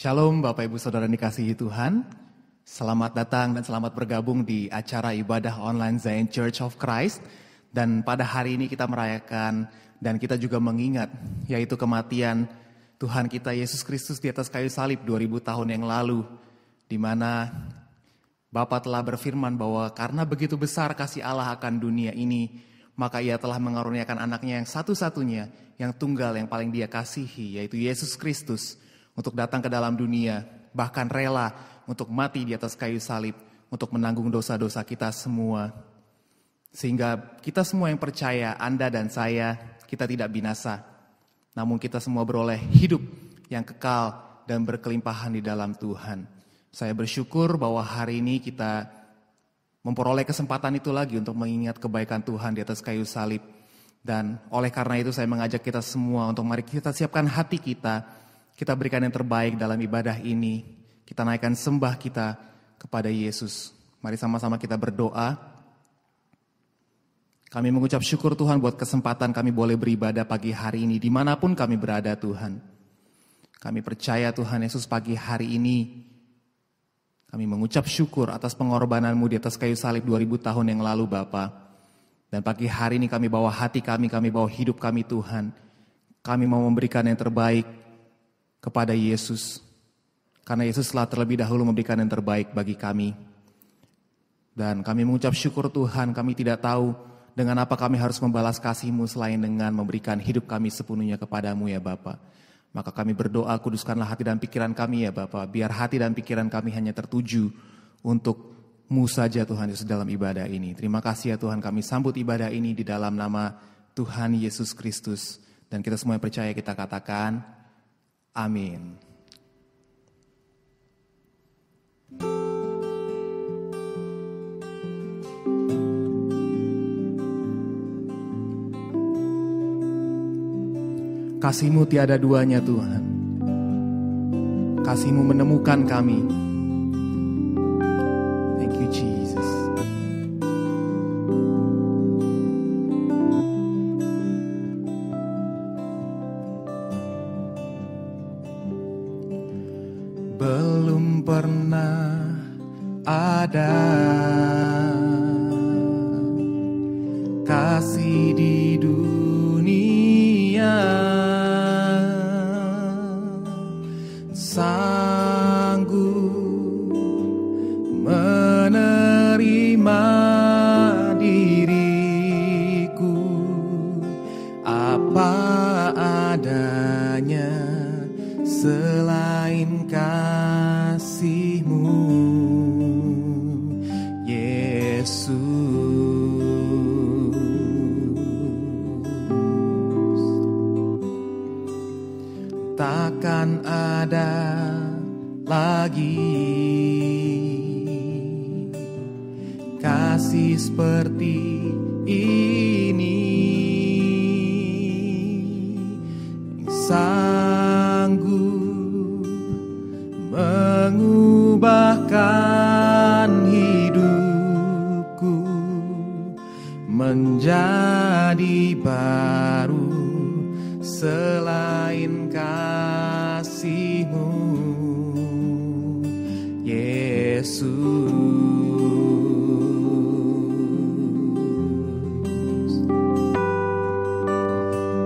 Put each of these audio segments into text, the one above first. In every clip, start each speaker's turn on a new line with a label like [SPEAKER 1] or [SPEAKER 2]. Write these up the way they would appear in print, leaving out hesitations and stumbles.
[SPEAKER 1] Shalom Bapak Ibu Saudara yang dikasihi Tuhan. Selamat datang dan selamat bergabung di acara ibadah online Zion Church of Christ. Dan pada hari ini kita merayakan dan kita juga mengingat yaitu kematian Tuhan kita Yesus Kristus di atas kayu salib 2000 tahun yang lalu. Di mana Bapa telah berfirman bahwa karena begitu besar kasih Allah akan dunia ini, maka Ia telah mengaruniakan anaknya yang satu-satunya, yang tunggal, yang paling Dia kasihi, yaitu Yesus Kristus, untuk datang ke dalam dunia, bahkan rela untuk mati di atas kayu salib, untuk menanggung dosa-dosa kita semua. Sehingga kita semua yang percaya, Anda dan saya, kita tidak binasa. Namun kita semua beroleh hidup yang kekal dan berkelimpahan di dalam Tuhan. Saya bersyukur bahwa hari ini kita memperoleh kesempatan itu lagi untuk mengingat kebaikan Tuhan di atas kayu salib. Dan oleh karena itu saya mengajak kita semua untuk mari kita siapkan hati kita. Kita berikan yang terbaik dalam ibadah ini. Kita naikkan sembah kita kepada Yesus. Mari sama-sama kita berdoa. Kami mengucap syukur Tuhan buat kesempatan kami boleh beribadah pagi hari ini. Dimanapun kami berada Tuhan. Kami percaya Tuhan Yesus pagi hari ini. Kami mengucap syukur atas pengorbanan-Mu di atas kayu salib 2000 tahun yang lalu Bapa. Dan pagi hari ini kami bawa hati kami bawa hidup kami Tuhan. Kami mau memberikan yang terbaik kepada Yesus. Karena Yesus telah terlebih dahulu memberikan yang terbaik bagi kami. Dan kami mengucap syukur Tuhan, kami tidak tahu dengan apa kami harus membalas kasih-Mu selain dengan memberikan hidup kami sepenuhnya kepada-Mu ya Bapa. Maka kami berdoa, kuduskanlah hati dan pikiran kami ya Bapa. Biar hati dan pikiran kami hanya tertuju untuk-Mu saja Tuhan Yesus dalam ibadah ini. Terima kasih ya Tuhan, kami sambut ibadah ini di dalam nama Tuhan Yesus Kristus. Dan kita semua yang percaya kita katakan, amin. Kasih-Mu tiada duanya Tuhan. Kasih-Mu menemukan kami. Thank you Jesus. Belum pernah ada kasih di dunia sanggup menerima diriku apa adanya selain kasih-Mu Yesus. Takkan ada lagi kasih seperti ini, sanggup mengubahkan hidupku menjadi baru selain kasih-Mu Yesus.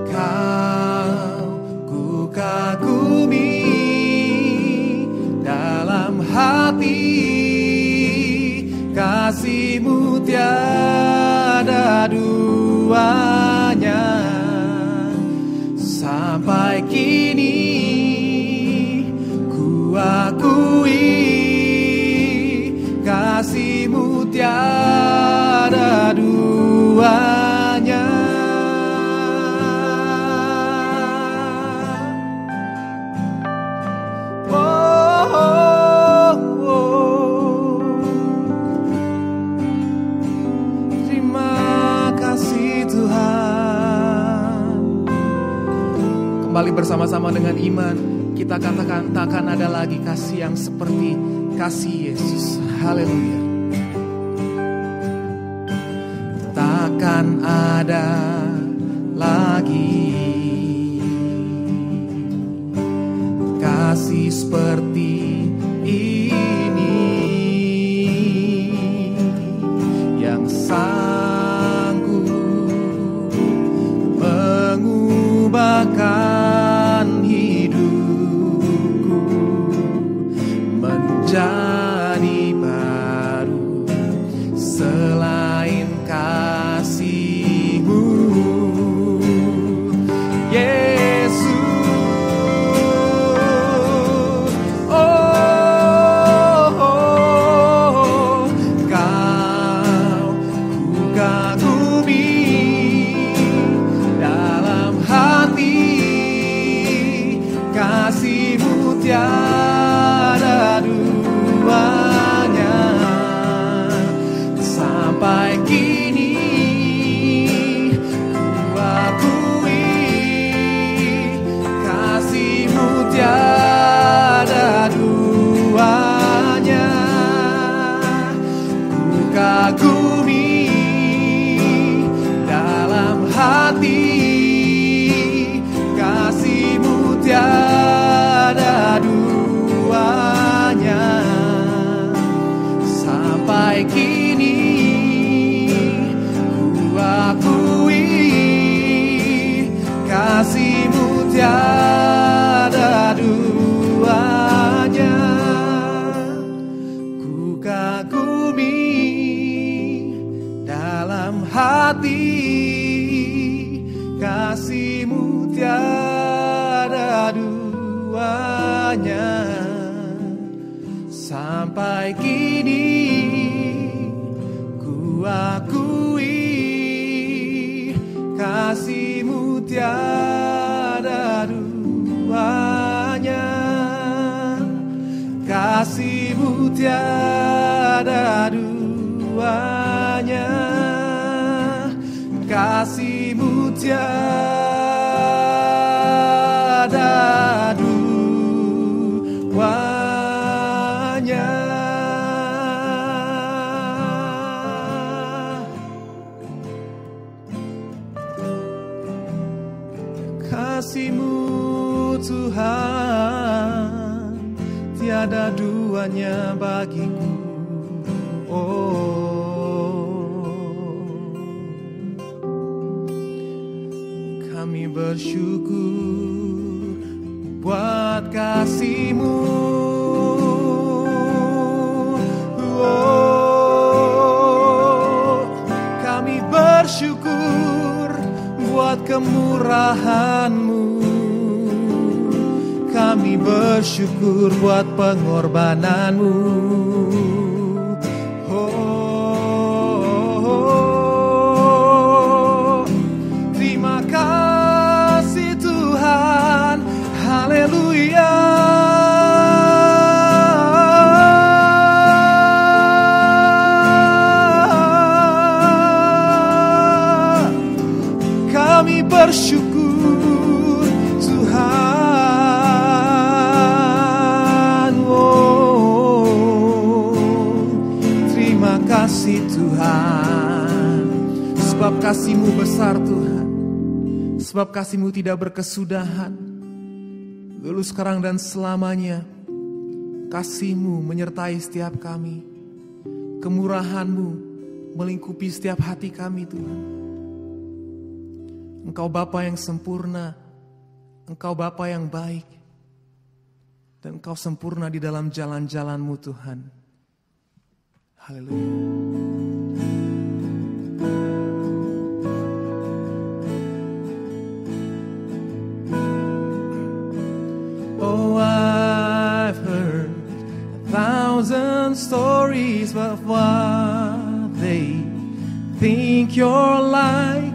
[SPEAKER 1] Kau ku kagumi dalam hati, kasih-Mu tiada duanya. Sampai kini ku akui kasih-Mu tiada duanya. Oh, oh, oh. Terima kasih Tuhan. Kembali bersama-sama dengan iman kita katakan takkan ada lagi kasih yang seperti kasih Yesus. Haleluya. Takkan ada lagi kasih seperti ini yang sanggup mengubahkan hidupku menjadi baru selain kasih-Mu, Yesus. Kau ku kagumi dalam hati, kasih-Mu tiada duanya. Sampai kini ku akui kasih-Mu tiada duanya. Ku kagumi dalam hati, kasih-Mu tiada duanya. Sampai kini ku akui kasih-Mu tiada duanya. Ku kagumi dalam hati, kasih-Mu tiada duanya. Sampai kini ku akui kasih-Mu tiada duanya. Kasih-Mu tiada duanya. Kasih-Mu tiada duanya. Kasih-Mu Tuhan tiada duanya bagiku. Kami bersyukur buat kasih-Mu. Kami bersyukur buat kemurahan-Mu. Kami bersyukur buat pengorbanan-Mu. Terima kasih Tuhan, haleluya. Kami bersyukur Tuhan. Terima kasih Tuhan, sebab kasih-Mu besar Tuhan, sebab kasih-Mu tidak berkesudahan, dulu sekarang dan selamanya. Kasih-Mu menyertai setiap kami, kemurahan-Mu melingkupi setiap hati kami Tuhan. Engkau Bapa yang sempurna, Engkau Bapa yang baik, dan Engkau sempurna di dalam jalan-jalan-Mu Tuhan. Haleluya. Oh, I've heard 1,000 stories of what they think you're like,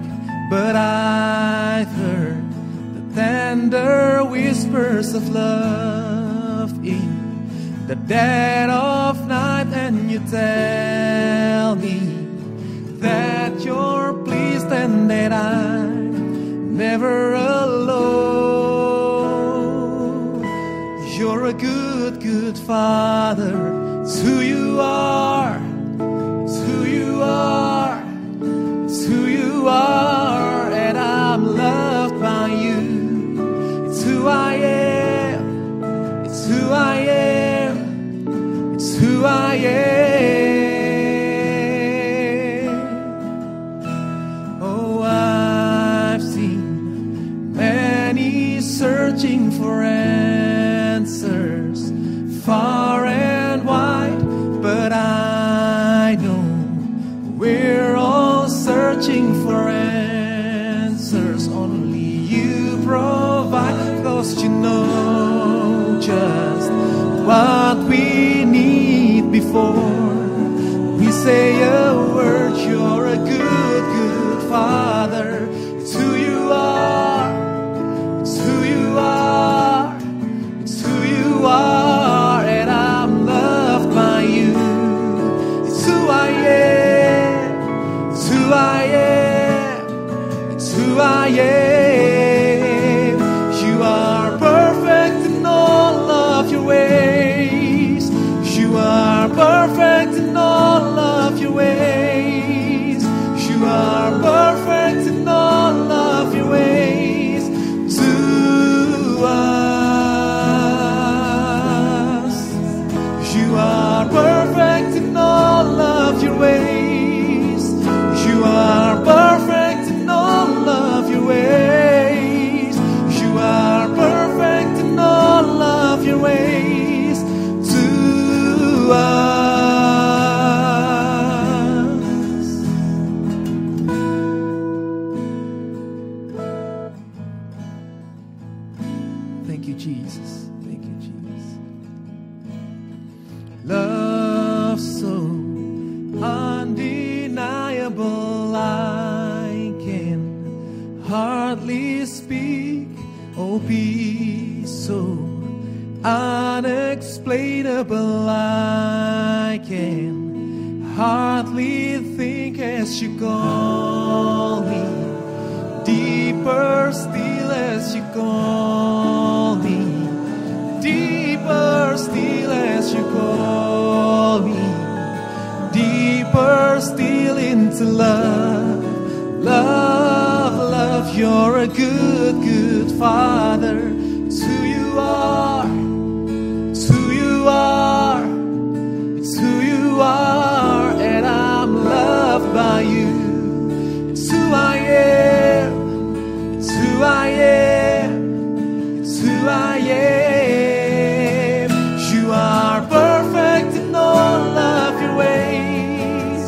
[SPEAKER 1] but I've heard the tender whispers of love in the dead of night, and you tell me that you're pleased and that I'm never alone. You're a good, good Father. It's who you are. It's who you are. It's who you are, and I'm loved by you. It's who I am. It's who I am. Oh, I've seen many searching for answers far and wide, but I know we're all searching for answers. Only you provide, 'cause you know just what we need before we say a word. You're a good, good Father. It's who you are. It's who you are. It's who you are, and I'm loved by you. It's who I am. It's who I am. It's who I am. You are perfect in all of your ways. You are perfect in all of your ways. You are perfect in all of your ways to us. You are perfect in all of your ways. You are perfect in all of your ways. You are perfect in all of your ways to us. Thank you, Jesus. Thank you, Jesus. Love so undeniable, I can hardly speak. Oh, peace so unexplainable, I can hardly think as you call me. Deeper still as you call me. Deeper still as you call me. Deeper still into love. Love, love, you're a good, good Father. It's who you are. It's who you are. It's who you are, and I'm loved by you. It's who I am. It's who I am. It's who I am. You are perfect in all of your ways.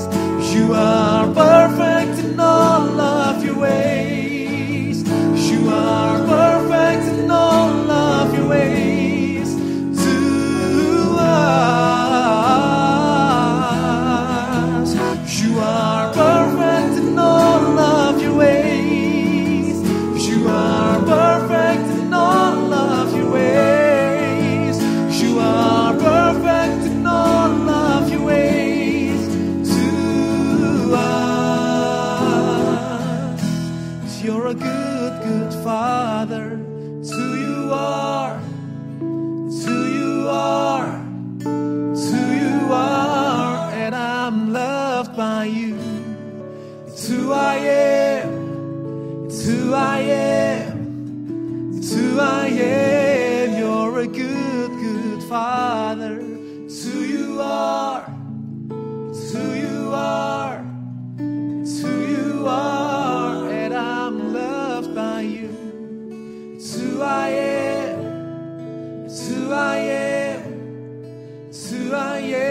[SPEAKER 1] You are perfect in all of your ways. You are perfect in all of your ways to us. You are perfect in all of your ways. You are perfect in all of your ways. You are perfect in all of your ways to us. You're a good, good Father. It's who you are. It's who you are. It's who you are, and I'm loved by you. It's who I am. It's who I am. It's who I am. You're a good, good Father. It's who you are. It's who you are. It's who you are, and I'm loved by you. It's who I am. It's who I am. It's who I am.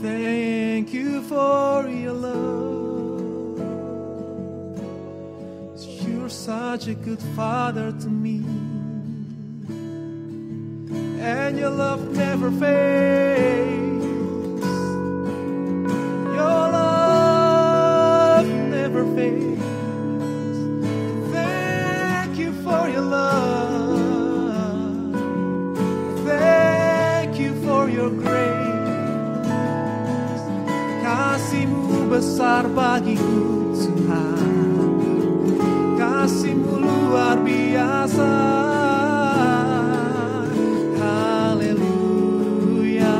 [SPEAKER 1] Thank you for your love. You're such a good Father to me, and your love never fades. Your love never fades. Thank you for your love. Thank you for your grace. Kasih-Mu besar bagiku, Tuhan. Kasih-Mu luar biasa. Haleluya.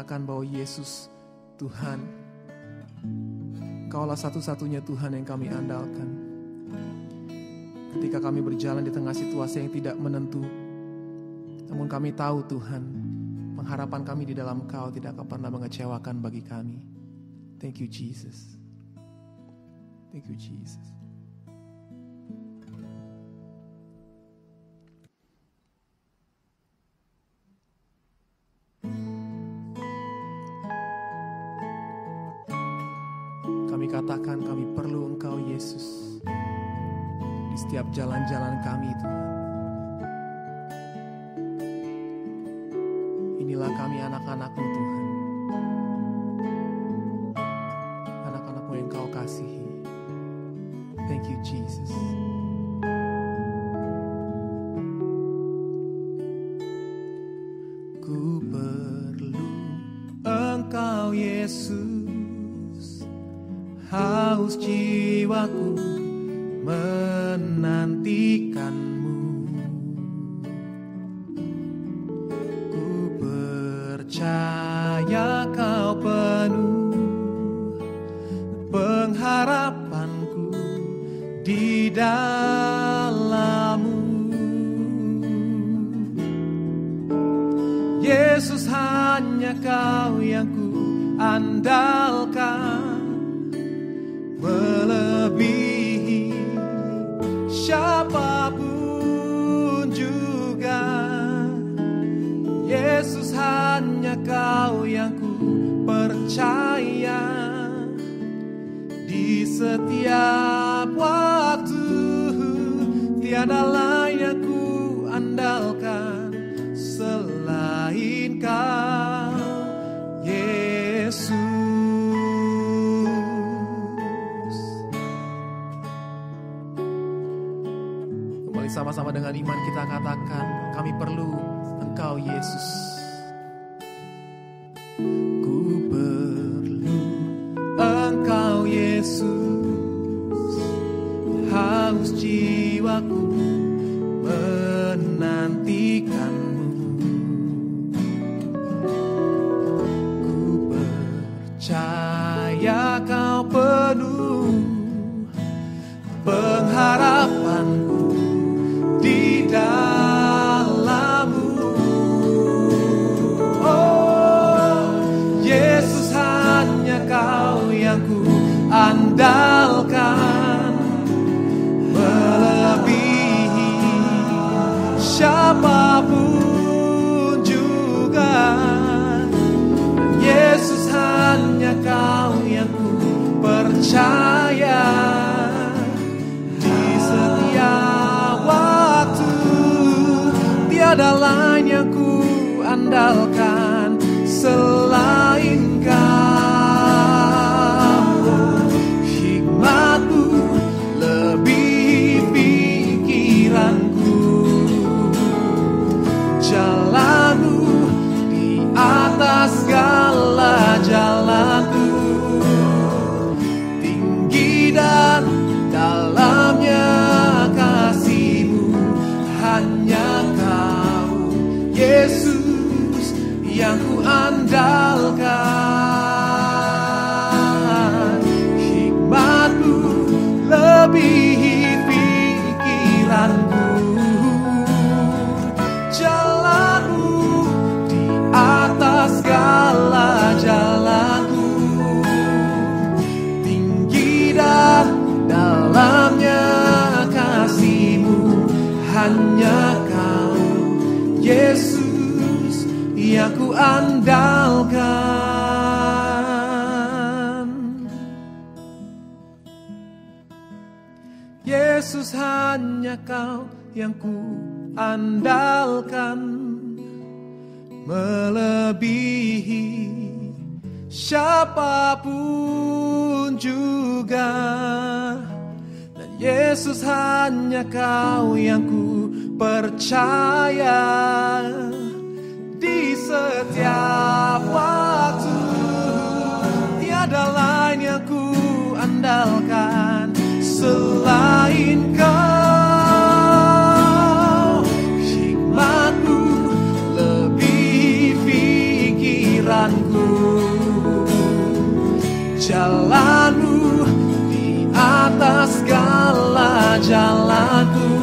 [SPEAKER 2] katakan bahwa Yesus Tuhan, Engkaulah satu-satunya Tuhan yang kami andalkan. Ketika kami berjalan di tengah situasi yang tidak menentu, namun kami tahu Tuhan, pengharapan kami di dalam Engkau tidak akan pernah mengecewakan bagi kami. Thank you Jesus. Thank you Jesus. Kami katakan kami perlu Engkau Yesus di setiap jalan-jalan kami Tuhan. Inilah kami anak-anak-Mu Tuhan, anak-anak-Mu yang Kau kasihi. Thank you Jesus. Ku perlu Engkau Yesus, haus jiwaku menantikan-Mu. Ku percaya Kau penuh pengharapanku di dalam-Mu. Yesus, hanya Kau yang ku andalkan, melebihi siapapun juga. Yesus, hanya Kau yang ku percaya di setiap waktu. Tiada lain yang ku andalkan selain Kau, Yesus. Kembali sama-sama dengan iman kita katakan, kami perlu Engkau Yesus. Ku perlu Engkau Yesus, haus jiwaku menantikan-Mu. Ku percaya Kau penuh pengharapanku di dalam-Mu. Oh Yesus, hanya Kau yang ku andalkan, melebihi siapapun juga. Yesus, hanya Kau yang ku percaya di setiap waktu. Tiada lain yang ku andalkan selain Kau. Hikmat-Mu lebih pikiranku, jalan-Mu di atas segala jalanku. Tinggi dan dalamnya kasih-Mu, hanya Kau Yesus yang ku andalkan. Hikmat-Mu lebih pikiranku, jalan-Mu di atas segala jalanku. Tinggi dan dalamnya kasih-Mu, hanya Kau Yesus yang ku andalkan. Yesus, hanya Kau yang ku andalkan, melebihi siapapun juga. Dan Yesus, hanya Kau yang ku percaya di setiap waktu. Tiada lain yang ku andalkan selain Kau. Hikmat-Mu lebih pikiranku, Jalanmu di atas segala jalanku,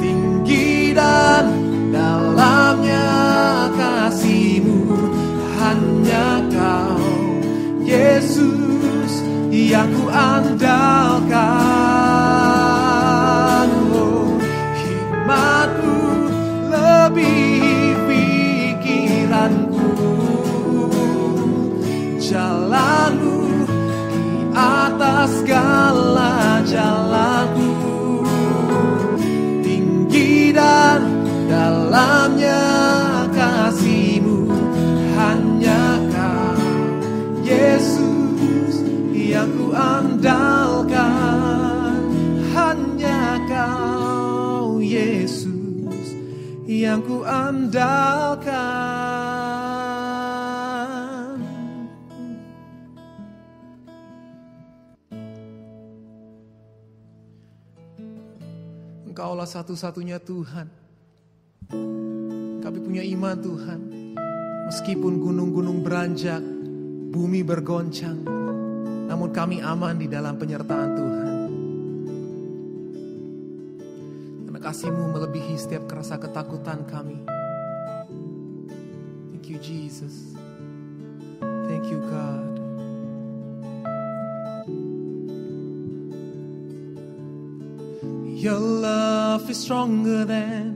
[SPEAKER 2] tinggi dan dalamnya kasih-Mu. Hanya Kau Yesus yang ku andalkan. Oh, hikmat-Mu lebih pikiranku. Jalan-Mu di atas segala jalanku, tinggi dan dalamnya kasih-Mu. Hanya Kau Yesus yang ku andalkan. Hanya Kau Yesus yang ku andalkan. Engkaulah satu-satunya Tuhan. Kami punya iman Tuhan. Meskipun gunung-gunung beranjak, bumi bergoncang, namun kami aman di dalam penyertaan Tuhan. Karena kasih-Mu melebihi setiap rasa ketakutan kami. Thank you Jesus. Thank you God. Your love is stronger than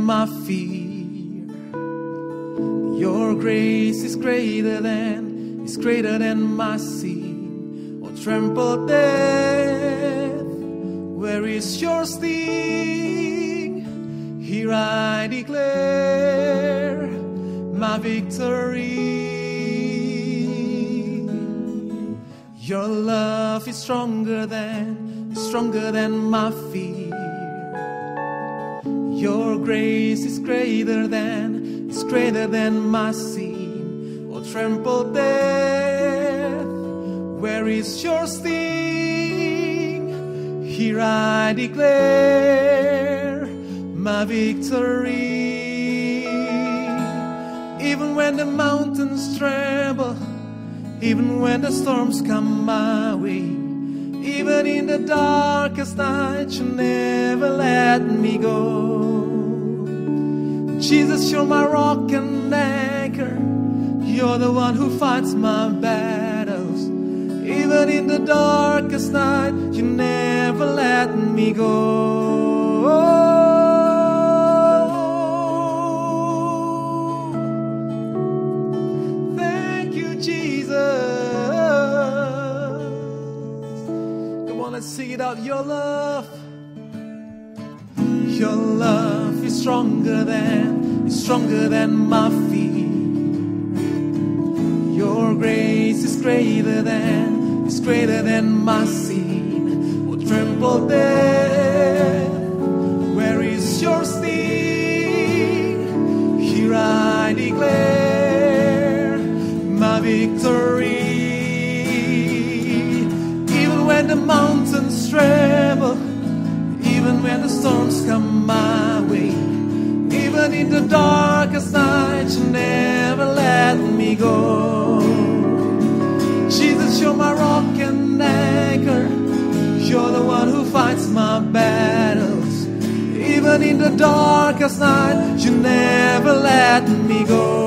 [SPEAKER 2] my fear. Your grace is greater than my sin. Oh, trampled death, where is your sting? Here I declare my victory. Your love is stronger than my fear. Your grace is greater than my sin. Oh, trampled death, where is your sting? Here I declare my victory. Even when the mountains tremble, even when the storms come my way, even in the darkest night, You never let me go. Jesus, You're my rock and anchor. You're the one who fights my battles. Even in the darkest night, You never let me go. Thank You, Jesus. Come on, let's sing it out. Your love is stronger than my fear. Your grace is greater than my sin. Oh, tremble death, where is your sting? Here I declare my victory. Even when the mountains tremble, even when the storms come my way, even in the darkest night, You never let me go. Jesus, You're my rock and anchor. You're the one who fights my battles. Even in the darkest night, You never let me go.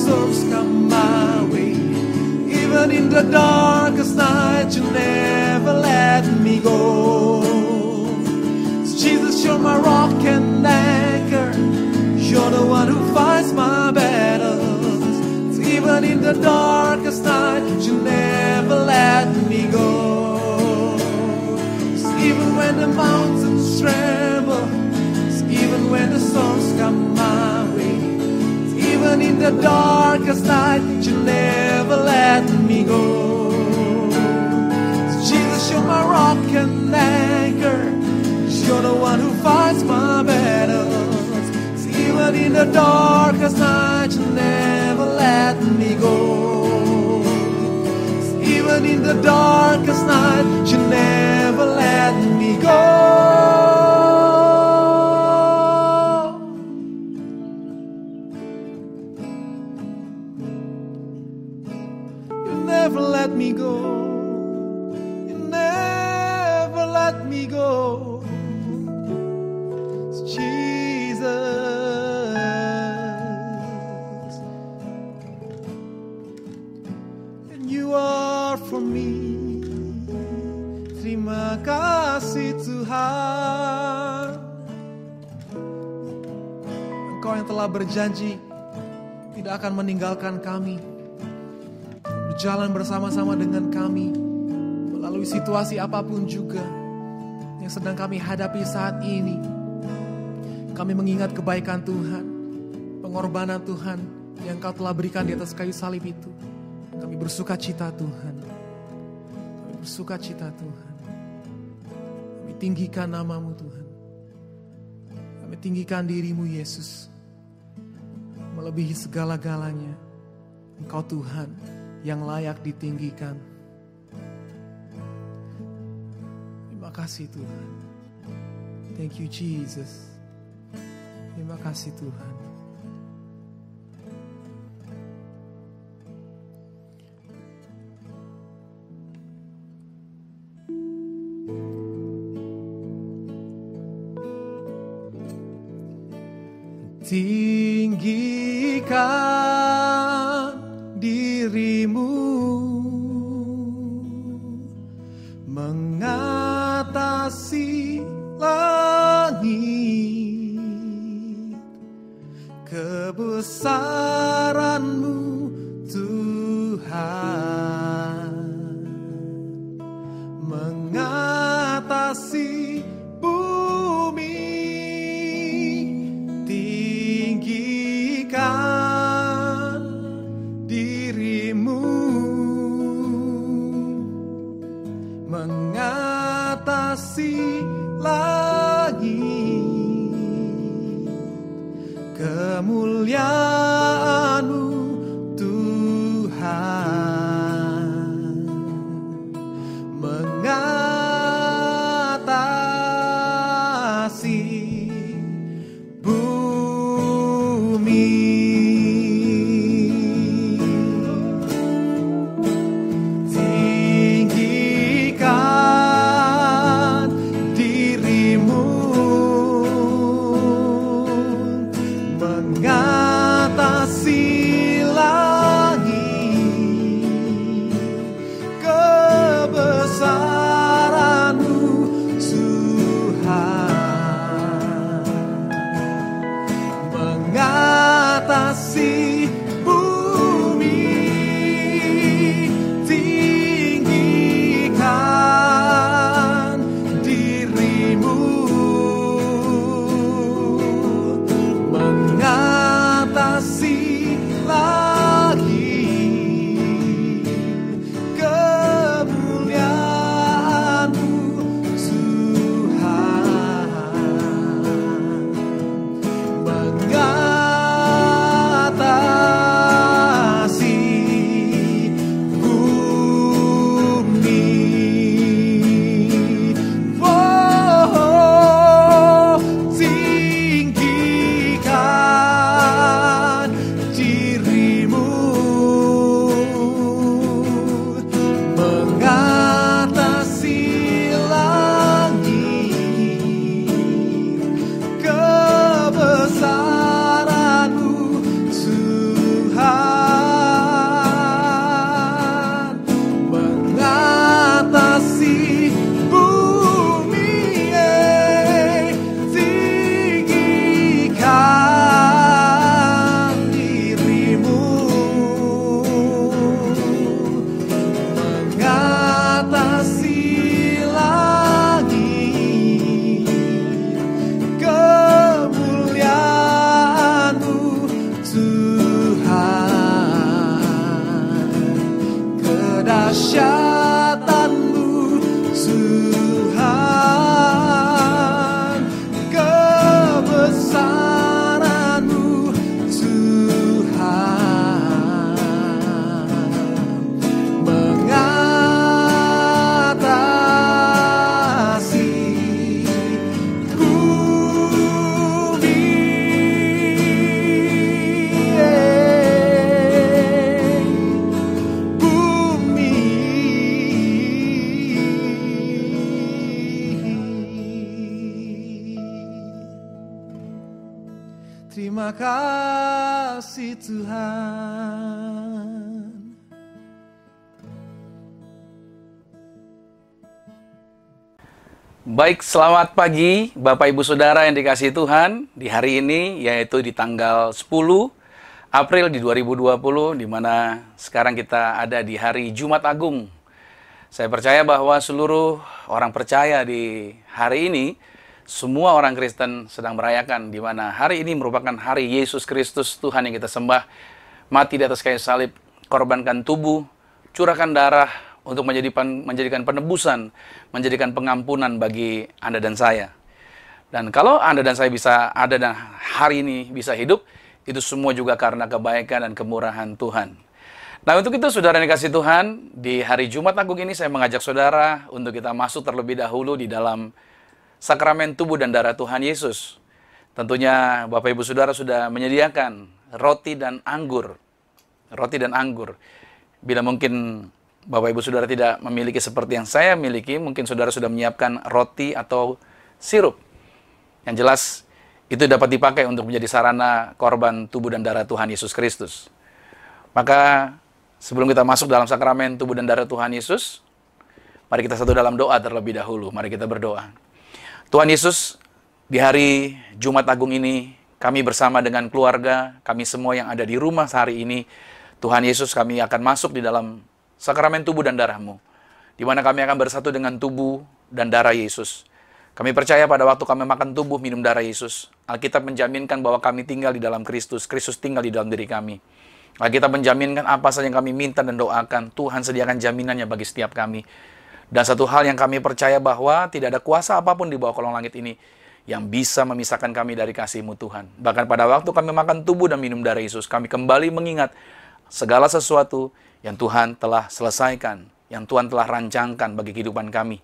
[SPEAKER 2] storms come my way, even in the darkest night, you never let me go. Jesus, you're my rock and anchor. You're the one who fights my battles. Even in the darkest night, you never let me go. Even when the mountains tremble, even when the storms come my way, even in the darkest night, you never let me go. Jesus, you're my rock and anchor. You're the one who fights my battles. Even in the darkest night, you never let me go. Even in the darkest night, you never let me go. You never let me go. You never let me go. Jesus, and you are for me. Terima kasih Tuhan. Engkau yang telah berjanji tidak akan meninggalkan kami, berjalan bersama-sama dengan kami melalui situasi apapun juga yang sedang kami hadapi saat ini. Kami mengingat kebaikan Tuhan, pengorbanan Tuhan yang Kau telah berikan di atas kayu salib itu. Kami bersuka cita Tuhan. Kami bersuka cita Tuhan. Kami tinggikan nama-Mu Tuhan. Kami tinggikan diri-Mu Yesus. Melebihi segala-galanya. Engkau Tuhan yang layak ditinggikan. Terima kasih Tuhan. Thank you Jesus. Terima kasih Tuhan. Tinggikan diri-Mu mengatasi langit. Kebesaran-Mu Tuhan mengatasi bumi. Tinggikan diri-Mu mengatasi langit. Kemuliaan-Mu Tuhan mengatasi bumi. Tinggikan diri-Mu mengatasi Terima kasih Tuhan.
[SPEAKER 3] Baik, selamat pagi Bapak Ibu Saudara yang dikasihi Tuhan. Di hari ini, yaitu di tanggal 10 April di 2020, di mana sekarang kita ada di hari Jumat Agung. Saya percaya bahwa seluruh orang percaya di hari ini, semua orang Kristen sedang merayakan, di mana hari ini merupakan hari Yesus Kristus, Tuhan yang kita sembah, mati di atas kayu salib, korbankan tubuh, curahkan darah, untuk menjadikan penebusan, menjadikan pengampunan bagi Anda dan saya. Dan kalau Anda dan saya bisa ada dan hari ini bisa hidup, itu semua juga karena kebaikan dan kemurahan Tuhan. Nah, untuk itu saudara yang dikasihi Tuhan, di hari Jumat Agung ini saya mengajak saudara untuk kita masuk terlebih dahulu di dalam sakramen tubuh dan darah Tuhan Yesus. Tentunya Bapak Ibu Saudara sudah menyediakan roti dan anggur. Roti dan anggur. Bila mungkin Bapak Ibu Saudara tidak memiliki seperti yang saya miliki, mungkin saudara sudah menyiapkan roti atau sirup. Yang jelas, itu dapat dipakai untuk menjadi sarana korban tubuh dan darah Tuhan Yesus Kristus. Maka, sebelum kita masuk dalam sakramen tubuh dan darah Tuhan Yesus, mari kita satu dalam doa terlebih dahulu. Mari kita berdoa. Tuhan Yesus, di hari Jumat Agung ini, kami bersama dengan keluarga, kami semua yang ada di rumah sehari ini, Tuhan Yesus, kami akan masuk di dalam sakramen tubuh dan darah-Mu, di mana kami akan bersatu dengan tubuh dan darah Yesus. Kami percaya pada waktu kami makan tubuh, minum darah Yesus, Alkitab menjaminkan bahwa kami tinggal di dalam Kristus, Kristus tinggal di dalam diri kami. Alkitab menjaminkan apa saja yang kami minta dan doakan, Tuhan sediakan jaminannya bagi setiap kami. Dan satu hal yang kami percaya bahwa tidak ada kuasa apapun di bawah kolong langit ini yang bisa memisahkan kami dari kasih-Mu Tuhan. Bahkan pada waktu kami makan tubuh dan minum darah Yesus, kami kembali mengingat segala sesuatu yang Tuhan telah selesaikan, yang Tuhan telah rancangkan bagi kehidupan kami.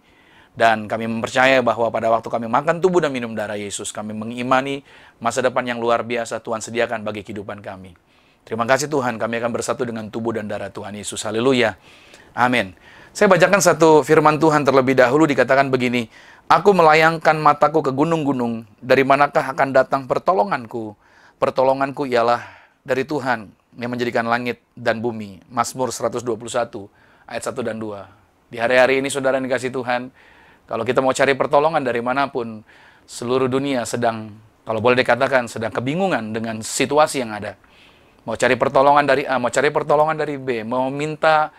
[SPEAKER 3] Dan kami mempercaya bahwa pada waktu kami makan tubuh dan minum darah Yesus, kami mengimani masa depan yang luar biasa Tuhan sediakan bagi kehidupan kami. Terima kasih Tuhan, kami akan bersatu dengan tubuh dan darah Tuhan Yesus. Haleluya. Amin. Saya bacakan satu firman Tuhan terlebih dahulu, dikatakan begini, Aku melayangkan mataku ke gunung-gunung, dari manakah akan datang pertolonganku? Pertolonganku ialah dari Tuhan, yang menjadikan langit dan bumi. Mazmur 121 ayat 1 dan 2. Di hari-hari ini saudara yang dikasihi Tuhan, kalau kita mau cari pertolongan dari manapun, seluruh dunia sedang, kalau boleh dikatakan, sedang kebingungan dengan situasi yang ada. Mau cari pertolongan dari A, mau cari pertolongan dari B, mau minta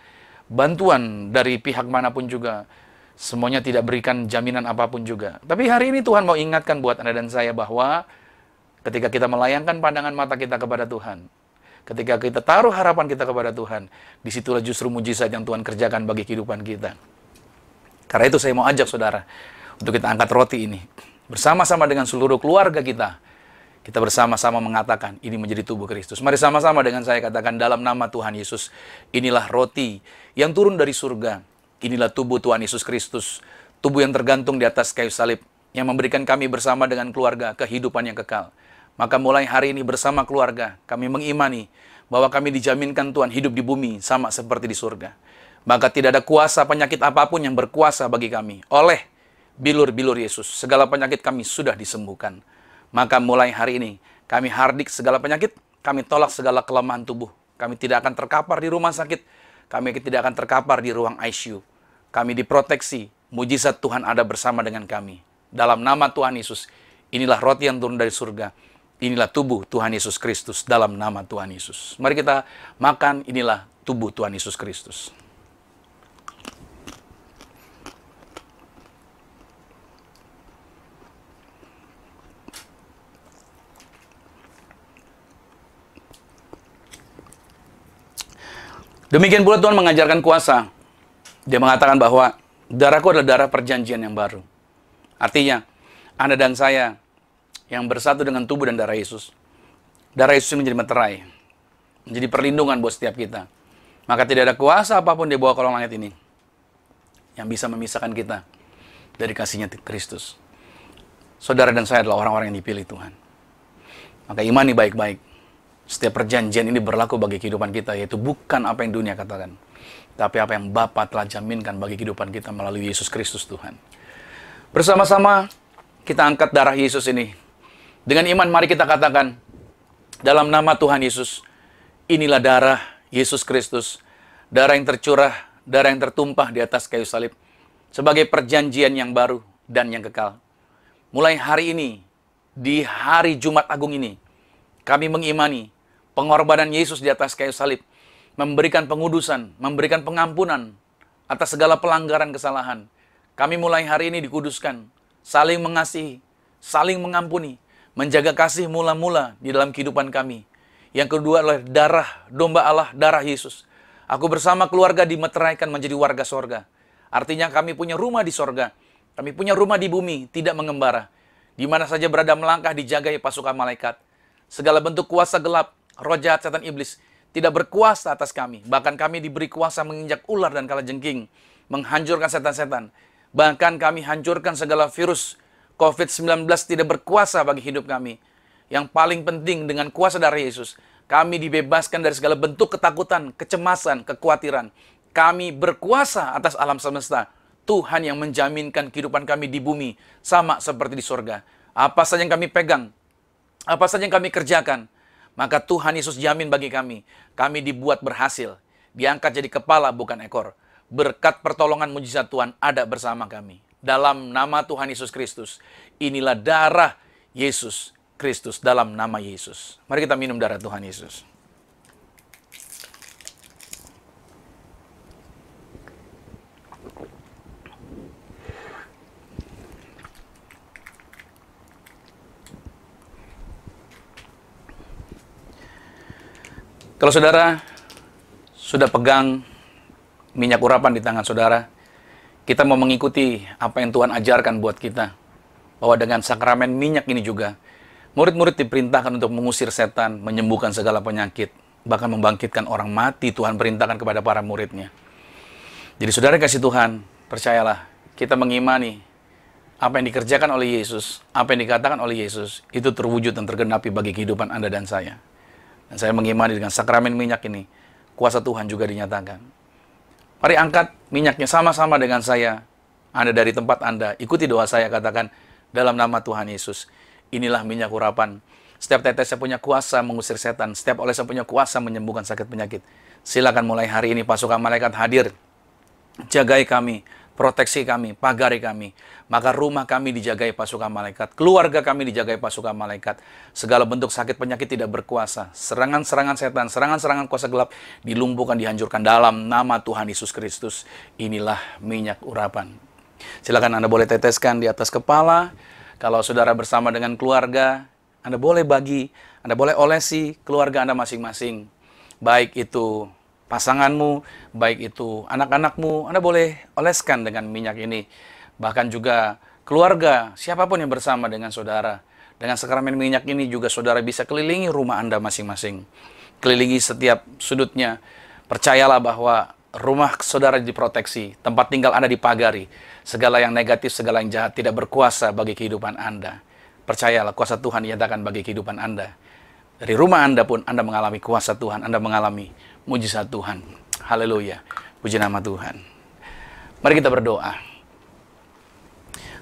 [SPEAKER 3] bantuan dari pihak manapun juga, semuanya tidak berikan jaminan apapun juga. Tapi hari ini Tuhan mau ingatkan buat Anda dan saya bahwa ketika kita melayangkan pandangan mata kita kepada Tuhan, ketika kita taruh harapan kita kepada Tuhan, disitulah justru mujizat yang Tuhan kerjakan bagi kehidupan kita. Karena itu saya mau ajak saudara untuk kita angkat roti ini. Bersama-sama dengan seluruh keluarga kita, kita bersama-sama mengatakan ini menjadi tubuh Kristus. Mari sama-sama dengan saya katakan dalam nama Tuhan Yesus, inilah roti yang turun dari surga. Inilah tubuh Tuhan Yesus Kristus, tubuh yang tergantung di atas kayu salib, yang memberikan kami bersama dengan keluarga kehidupan yang kekal. Maka mulai hari ini bersama keluarga, kami mengimani bahwa kami dijaminkan Tuhan hidup di bumi sama seperti di surga. Maka tidak ada kuasa penyakit apapun yang berkuasa bagi kami. Oleh bilur-bilur Yesus, segala penyakit kami sudah disembuhkan. Maka mulai hari ini, kami hardik segala penyakit, kami tolak segala kelemahan tubuh. Kami tidak akan terkapar di rumah sakit, kami tidak akan terkapar di ruang ICU. Kami diproteksi, mujizat Tuhan ada bersama dengan kami. Dalam nama Tuhan Yesus, inilah roti yang turun dari surga. Inilah tubuh Tuhan Yesus Kristus dalam nama Tuhan Yesus. Mari kita makan, inilah tubuh Tuhan Yesus Kristus. Demikian pula Tuhan mengajarkan kuasa. Dia mengatakan bahwa darahku adalah darah perjanjian yang baru. Artinya, Anda dan saya yang bersatu dengan tubuh dan darah Yesus. Darah Yesus menjadi meterai, menjadi perlindungan buat setiap kita. Maka tidak ada kuasa apapun di bawah kolong langit ini yang bisa memisahkan kita dari kasih-Nya Kristus. Saudara dan saya adalah orang-orang yang dipilih Tuhan. Maka imani baik-baik. Setiap perjanjian ini berlaku bagi kehidupan kita, yaitu bukan apa yang dunia katakan, tapi apa yang Bapa telah jaminkan bagi kehidupan kita melalui Yesus Kristus Tuhan. Bersama-sama kita angkat darah Yesus ini. Dengan iman mari kita katakan, Dalam nama Tuhan Yesus, inilah darah Yesus Kristus, darah yang tercurah, darah yang tertumpah di atas kayu salib, sebagai perjanjian yang baru dan yang kekal. Mulai hari ini, di hari Jumat Agung ini, kami mengimani pengorbanan Yesus di atas kayu salib, memberikan pengudusan, memberikan pengampunan atas segala pelanggaran kesalahan. Kami mulai hari ini dikuduskan, saling mengasihi, saling mengampuni, menjaga kasih mula-mula di dalam kehidupan kami. Yang kedua adalah darah domba Allah, darah Yesus. Aku bersama keluarga dimeteraikan menjadi warga sorga. Artinya kami punya rumah di sorga. Kami punya rumah di bumi, tidak mengembara. Di mana saja berada melangkah dijagai pasukan malaikat. Segala bentuk kuasa gelap, roh jahat, setan iblis, tidak berkuasa atas kami. Bahkan kami diberi kuasa menginjak ular dan kalajengking, menghancurkan setan-setan. Bahkan kami hancurkan segala virus COVID-19 tidak berkuasa bagi hidup kami. Yang paling penting dengan kuasa darah Yesus, kami dibebaskan dari segala bentuk ketakutan, kecemasan, kekhawatiran. Kami berkuasa atas alam semesta. Tuhan yang menjaminkan kehidupan kami di bumi sama seperti di sorga. Apa saja yang kami pegang, apa saja yang kami kerjakan, maka Tuhan Yesus jamin bagi kami. Kami dibuat berhasil, diangkat jadi kepala bukan ekor. Berkat pertolongan mujizat Tuhan ada bersama kami. Dalam nama Tuhan Yesus Kristus, inilah darah Yesus Kristus, dalam nama Yesus. Mari kita minum darah Tuhan Yesus. Kalau saudara sudah pegang minyak urapan di tangan saudara, kita mau mengikuti apa yang Tuhan ajarkan buat kita. Bahwa dengan sakramen minyak ini juga, murid-murid diperintahkan untuk mengusir setan, menyembuhkan segala penyakit, bahkan membangkitkan orang mati. Tuhan perintahkan kepada para muridnya. Jadi saudara kasih Tuhan, percayalah, kita mengimani apa yang dikerjakan oleh Yesus, apa yang dikatakan oleh Yesus, itu terwujud dan tergenapi bagi kehidupan Anda dan saya. Dan saya mengimani dengan sakramen minyak ini, kuasa Tuhan juga dinyatakan. Mari angkat minyaknya sama-sama dengan saya. Anda dari tempat Anda, ikuti doa saya, katakan, dalam nama Tuhan Yesus, inilah minyak urapan. Setiap tetesnya punya kuasa mengusir setan, setiap olesnya punya kuasa menyembuhkan sakit penyakit. Silakan mulai hari ini pasukan malaikat hadir, jagai kami, proteksi kami, pagari kami. Maka rumah kami dijagai pasukan malaikat, keluarga kami dijagai pasukan malaikat. Segala bentuk sakit penyakit tidak berkuasa. Serangan-serangan setan, serangan-serangan kuasa gelap dilumpuhkan, dihancurkan dalam nama Tuhan Yesus Kristus. Inilah minyak urapan. Silakan Anda boleh teteskan di atas kepala. Kalau saudara bersama dengan keluarga, Anda boleh bagi, Anda boleh olesi keluarga Anda masing-masing. Baik itu pasanganmu, baik itu anak-anakmu, Anda boleh oleskan dengan minyak ini. Bahkan juga keluarga, siapapun yang bersama dengan saudara. Dengan sakramen minyak ini juga saudara bisa kelilingi rumah Anda masing-masing. Kelilingi setiap sudutnya. Percayalah bahwa rumah saudara diproteksi, tempat tinggal Anda dipagari. Segala yang negatif, segala yang jahat tidak berkuasa bagi kehidupan Anda. Percayalah, kuasa Tuhan dinyatakan bagi kehidupan Anda. Dari rumah Anda pun Anda mengalami kuasa Tuhan, Anda mengalami mujizat Tuhan. Haleluya. Puji nama Tuhan. Mari kita berdoa.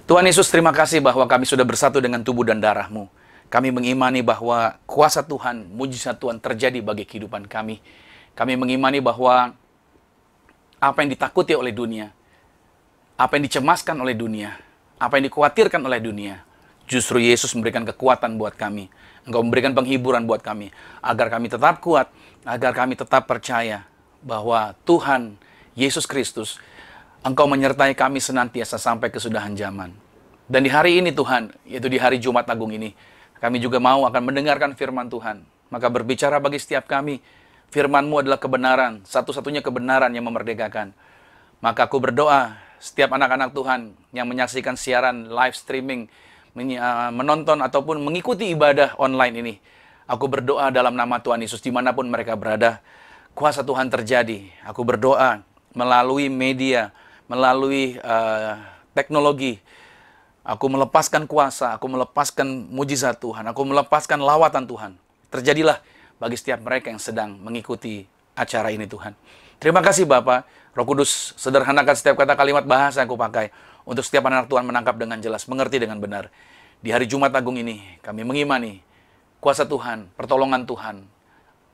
[SPEAKER 3] Tuhan Yesus, terima kasih bahwa kami sudah bersatu dengan tubuh dan darah-Mu. Kami mengimani bahwa kuasa Tuhan, mujizat Tuhan terjadi bagi kehidupan kami. Kami mengimani bahwa apa yang ditakuti oleh dunia, apa yang dicemaskan oleh dunia, apa yang dikhawatirkan oleh dunia, justru Yesus memberikan kekuatan buat kami. Engkau memberikan penghiburan buat kami, agar kami tetap kuat, agar kami tetap percaya bahwa Tuhan Yesus Kristus, Engkau menyertai kami senantiasa sampai kesudahan zaman. Dan di hari ini Tuhan, yaitu di hari Jumat Agung ini, kami juga mau akan mendengarkan firman Tuhan. Maka berbicara bagi setiap kami, firman-Mu adalah kebenaran, satu-satunya kebenaran yang memerdekakan. Maka aku berdoa, setiap anak-anak Tuhan yang menyaksikan siaran live streaming, menonton ataupun mengikuti ibadah online ini, aku berdoa dalam nama Tuhan Yesus dimanapun mereka berada, kuasa Tuhan terjadi. Aku berdoa melalui media, melalui teknologi, aku melepaskan kuasa, aku melepaskan mujizat Tuhan, aku melepaskan lawatan Tuhan. Terjadilah bagi setiap mereka yang sedang mengikuti acara ini Tuhan. Terima kasih Bapa. Roh Kudus, sederhanakan setiap kata kalimat bahasa yang aku pakai untuk setiap anak Tuhan menangkap dengan jelas, mengerti dengan benar. Di hari Jumat Agung ini, kami mengimani kuasa Tuhan, pertolongan Tuhan,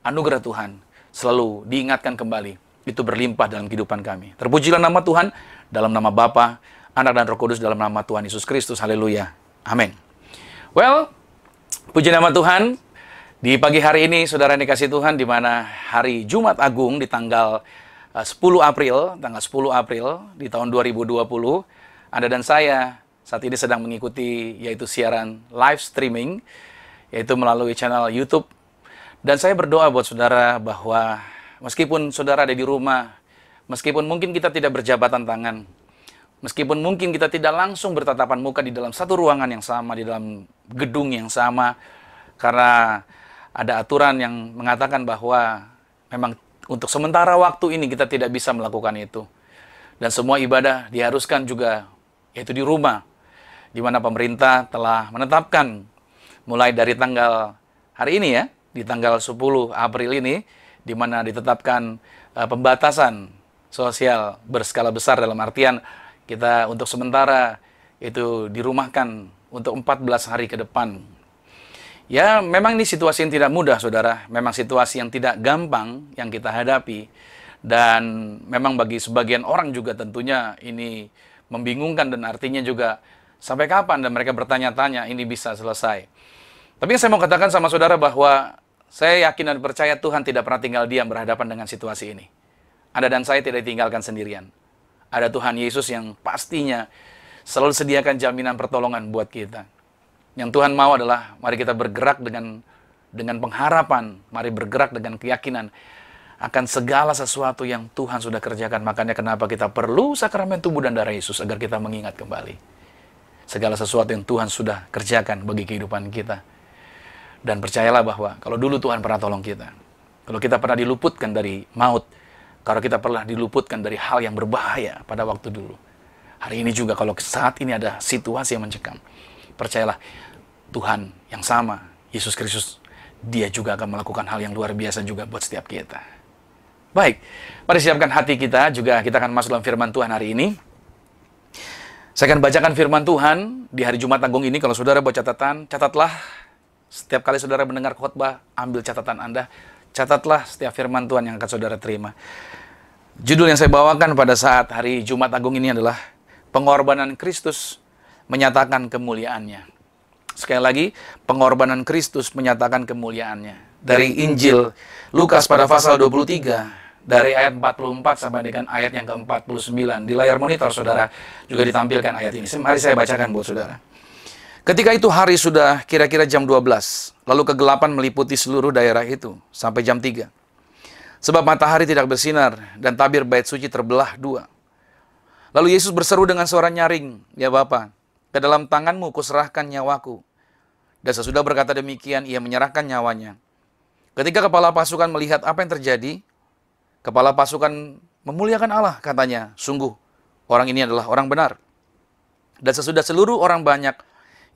[SPEAKER 3] anugerah Tuhan selalu diingatkan kembali. Itu berlimpah dalam kehidupan kami. Terpujilah nama Tuhan, dalam nama Bapa, Anak dan Roh Kudus, dalam nama Tuhan Yesus Kristus. Haleluya. Amin. Well, puji nama Tuhan. Di pagi hari ini, saudara yang dikasih Tuhan, di mana hari Jumat Agung di tanggal 10 April di tahun 2020, Anda dan saya saat ini sedang mengikuti yaitu siaran live streaming, yaitu melalui channel YouTube. Dan saya berdoa buat saudara bahwa meskipun saudara ada di rumah, meskipun mungkin kita tidak berjabatan tangan, meskipun mungkin kita tidak langsung bertatapan muka di dalam satu ruangan yang sama, di dalam gedung yang sama, karena ada aturan yang mengatakan bahwa memang untuk sementara waktu ini kita tidak bisa melakukan itu. Dan semua ibadah diharuskan juga yaitu di rumah, di mana pemerintah telah menetapkan mulai dari tanggal hari ini ya, di tanggal 10 April ini, di mana ditetapkan pembatasan sosial berskala besar, dalam artian kita untuk sementara itu dirumahkan untuk 14 hari ke depan. Ya, memang ini situasi yang tidak mudah, saudara. Memang situasi yang tidak gampang yang kita hadapi. Dan memang bagi sebagian orang juga tentunya ini membingungkan, dan artinya juga sampai kapan dan mereka bertanya-tanya ini bisa selesai. Tapi saya mau katakan sama saudara bahwa saya yakin dan percaya Tuhan tidak pernah tinggal diam berhadapan dengan situasi ini. Anda dan saya tidak ditinggalkan sendirian. Ada Tuhan Yesus yang pastinya selalu sediakan jaminan pertolongan buat kita. Yang Tuhan mau adalah mari kita bergerak dengan pengharapan, mari bergerak dengan keyakinan akan segala sesuatu yang Tuhan sudah kerjakan. Makanya kenapa kita perlu sakramen tubuh dan darah Yesus, agar kita mengingat kembali segala sesuatu yang Tuhan sudah kerjakan bagi kehidupan kita. Dan percayalah bahwa kalau dulu Tuhan pernah tolong kita, kalau kita pernah diluputkan dari maut, kalau kita pernah diluputkan dari hal yang berbahaya pada waktu dulu, hari ini juga kalau saat ini ada situasi yang mencekam, percayalah Tuhan yang sama, Yesus Kristus, Dia juga akan melakukan hal yang luar biasa juga buat setiap kita. Baik, mari siapkan hati kita, juga kita akan masuk dalam firman Tuhan hari ini. Saya akan bacakan firman Tuhan di hari Jumat Agung ini. Kalau saudara buat catatan, catatlah. Setiap kali saudara mendengar khotbah, ambil catatan Anda. Catatlah setiap firman Tuhan yang akan saudara terima. Judul yang saya bawakan pada saat hari Jumat Agung ini adalah Pengorbanan Kristus Menyatakan Kemuliaannya. Sekali lagi, pengorbanan Kristus menyatakan kemuliaannya. Dari Injil Lukas pada pasal 23, dari ayat 44 sampai dengan ayat yang ke-49. Di layar monitor saudara juga ditampilkan ayat ini. Mari saya bacakan buat saudara. Ketika itu hari sudah kira-kira jam 12, lalu kegelapan meliputi seluruh daerah itu sampai jam 3. Sebab matahari tidak bersinar dan tabir bait suci terbelah dua. Lalu Yesus berseru dengan suara nyaring, "Ya Bapa, ke dalam tanganmu kuserahkan nyawaku." Dan sesudah berkata demikian, ia menyerahkan nyawanya. Ketika kepala pasukan melihat apa yang terjadi, kepala pasukan memuliakan Allah, katanya, "Sungguh, orang ini adalah orang benar." Dan sesudah seluruh orang banyak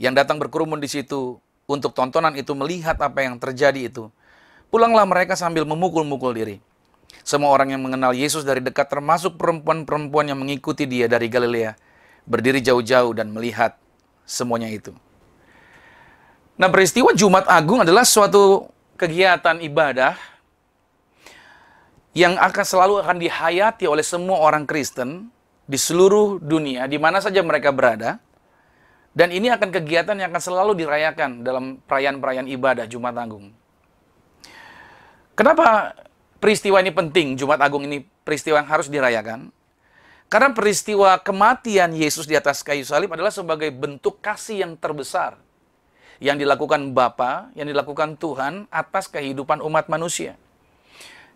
[SPEAKER 3] yang datang berkerumun di situ untuk tontonan itu melihat apa yang terjadi itu, pulanglah mereka sambil memukul-mukul diri. Semua orang yang mengenal Yesus dari dekat, termasuk perempuan-perempuan yang mengikuti Dia dari Galilea, berdiri jauh-jauh dan melihat semuanya itu. Nah, peristiwa Jumat Agung adalah suatu kegiatan ibadah yang selalu akan dihayati oleh semua orang Kristen di seluruh dunia, di mana saja mereka berada. Dan ini akan kegiatan yang akan selalu dirayakan dalam perayaan-perayaan ibadah Jumat Agung. Kenapa peristiwa ini penting? Jumat Agung ini peristiwa yang harus dirayakan. Karena peristiwa kematian Yesus di atas kayu salib adalah sebagai bentuk kasih yang terbesar yang dilakukan Bapa, yang dilakukan Tuhan atas kehidupan umat manusia.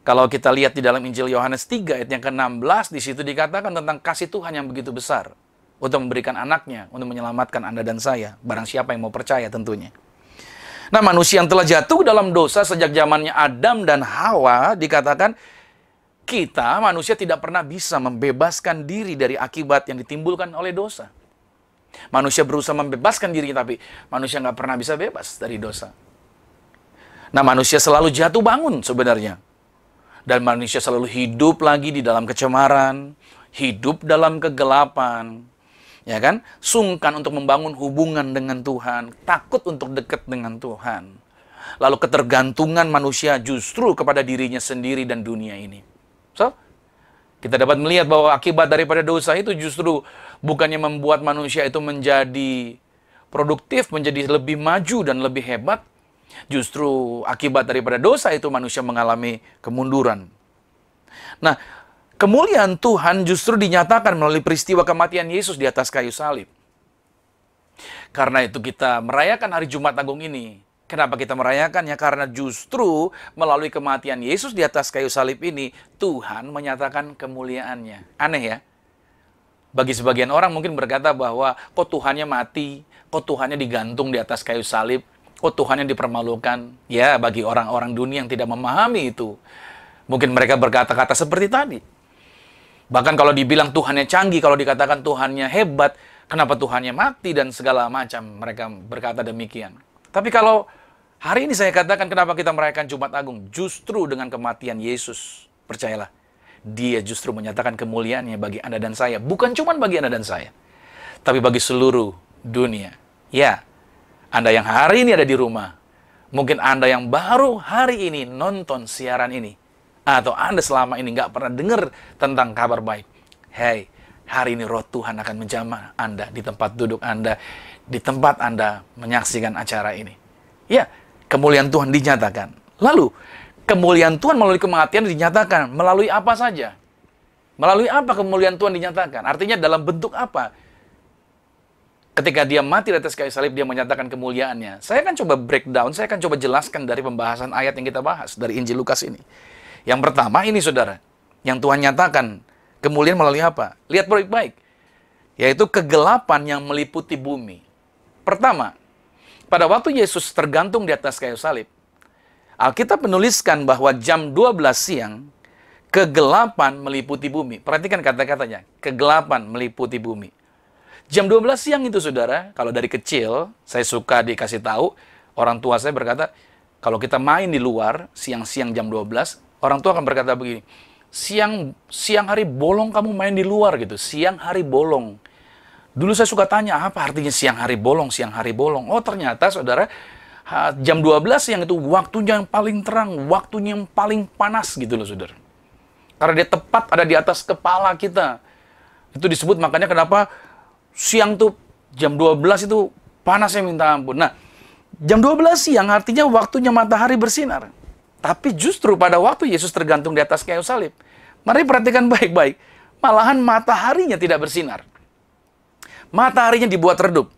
[SPEAKER 3] Kalau kita lihat di dalam Injil Yohanes 3 ayat yang ke-16, di situ dikatakan tentang kasih Tuhan yang begitu besar untuk memberikan anaknya, untuk menyelamatkan Anda dan saya, barang siapa yang mau percaya tentunya. Nah, manusia yang telah jatuh dalam dosa sejak zamannya Adam dan Hawa, dikatakan kita manusia tidak pernah bisa membebaskan diri dari akibat yang ditimbulkan oleh dosa. Manusia berusaha membebaskan diri, tapi manusia nggak pernah bisa bebas dari dosa. Nah, manusia selalu jatuh bangun sebenarnya. Dan manusia selalu hidup lagi di dalam kecemaran, hidup dalam kegelapan, ya kan? Sungkan untuk membangun hubungan dengan Tuhan, takut untuk dekat dengan Tuhan. lalu ketergantungan manusia justru kepada dirinya sendiri dan dunia ini. So, kita dapat melihat bahwa akibat daripada dosa itu justru bukannya membuat manusia itu menjadi produktif, menjadi lebih maju dan lebih hebat. Justru akibat daripada dosa itu manusia mengalami kemunduran. Nah, kemuliaan Tuhan justru dinyatakan melalui peristiwa kematian Yesus di atas kayu salib. Karena itu kita merayakan hari Jumat Agung ini. Kenapa kita merayakannya? Karena justru melalui kematian Yesus di atas kayu salib ini, Tuhan menyatakan kemuliaannya. Aneh ya? Bagi sebagian orang mungkin berkata bahwa kok Tuhannya mati, kok Tuhannya digantung di atas kayu salib, kok Tuhannya dipermalukan. Ya, bagi orang-orang dunia yang tidak memahami itu, mungkin mereka berkata-kata seperti tadi. Bahkan kalau dibilang Tuhannya canggih, kalau dikatakan Tuhannya hebat, kenapa Tuhannya mati dan segala macam, mereka berkata demikian. Tapi kalau hari ini saya katakan kenapa kita merayakan Jumat Agung, justru dengan kematian Yesus, percayalah, Dia justru menyatakan kemuliaannya bagi Anda dan saya. Bukan cuma bagi Anda dan saya, tapi bagi seluruh dunia. Ya, Anda yang hari ini ada di rumah, mungkin Anda yang baru hari ini nonton siaran ini, atau Anda selama ini nggak pernah dengar tentang kabar baik. Hey, hari ini roh Tuhan akan menjamah Anda di tempat duduk Anda, di tempat Anda menyaksikan acara ini. Ya, kemuliaan Tuhan dinyatakan. Lalu, kemuliaan Tuhan melalui kematian dinyatakan. Melalui apa saja? Melalui apa kemuliaan Tuhan dinyatakan? Artinya dalam bentuk apa? Ketika Dia mati di atas kayu salib, Dia menyatakan kemuliaannya. Saya akan coba breakdown, saya akan coba jelaskan dari pembahasan ayat yang kita bahas, dari Injil Lukas ini. Yang pertama ini, saudara, yang Tuhan nyatakan, kemuliaan melalui apa? Lihat baik-baik. Yaitu kegelapan yang meliputi bumi. Pertama, pada waktu Yesus tergantung di atas kayu salib, Alkitab menuliskan bahwa jam 12 siang, kegelapan meliputi bumi. Perhatikan kata-katanya, kegelapan meliputi bumi. Jam 12 siang itu, saudara, kalau dari kecil, saya suka dikasih tahu, orang tua saya berkata, kalau kita main di luar, siang-siang jam 12, orang tua akan berkata begini, siang hari bolong kamu main di luar gitu, siang hari bolong. Dulu saya suka tanya, apa artinya siang hari bolong, siang hari bolong? Oh ternyata saudara, jam 12 siang itu waktunya yang paling terang, waktunya yang paling panas gitu loh saudara. Karena dia tepat ada di atas kepala kita. Itu disebut makanya kenapa siang tuh jam 12 itu panasnya minta ampun. Nah, jam 12 siang artinya waktunya matahari bersinar. Tapi justru pada waktu Yesus tergantung di atas kayu salib, mari perhatikan baik-baik, malahan mataharinya tidak bersinar. Mataharinya dibuat redup.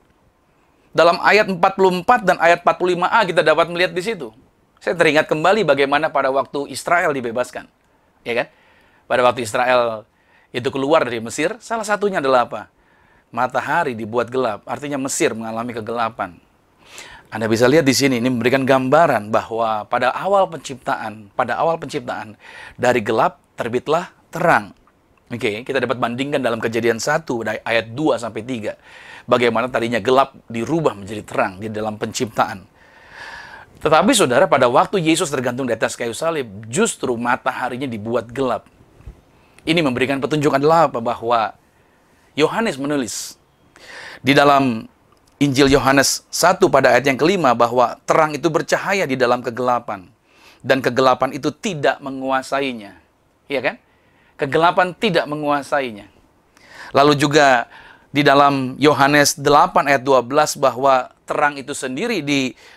[SPEAKER 3] Dalam ayat 44 dan ayat 45a kita dapat melihat di situ. Saya teringat kembali bagaimana pada waktu Israel dibebaskan. Ya kan? Pada waktu Israel itu keluar dari Mesir, salah satunya adalah apa? Matahari dibuat gelap, artinya Mesir mengalami kegelapan. Anda bisa lihat di sini, ini memberikan gambaran bahwa pada awal penciptaan, dari gelap terbitlah terang. Oke, kita dapat bandingkan dalam Kejadian 1 dari ayat 2 sampai 3. Bagaimana tadinya gelap dirubah menjadi terang di dalam penciptaan. Tetapi saudara, pada waktu Yesus tergantung di atas kayu salib, justru mataharinya dibuat gelap. Ini memberikan petunjuk adalah apa? Bahwa Yohanes menulis di dalam Injil Yohanes 1 pada ayat yang kelima bahwa terang itu bercahaya di dalam kegelapan. Dan kegelapan itu tidak menguasainya. Iya kan? Kegelapan tidak menguasainya. Lalu juga di dalam Yohanes 8 ayat 12 bahwa terang itu sendiri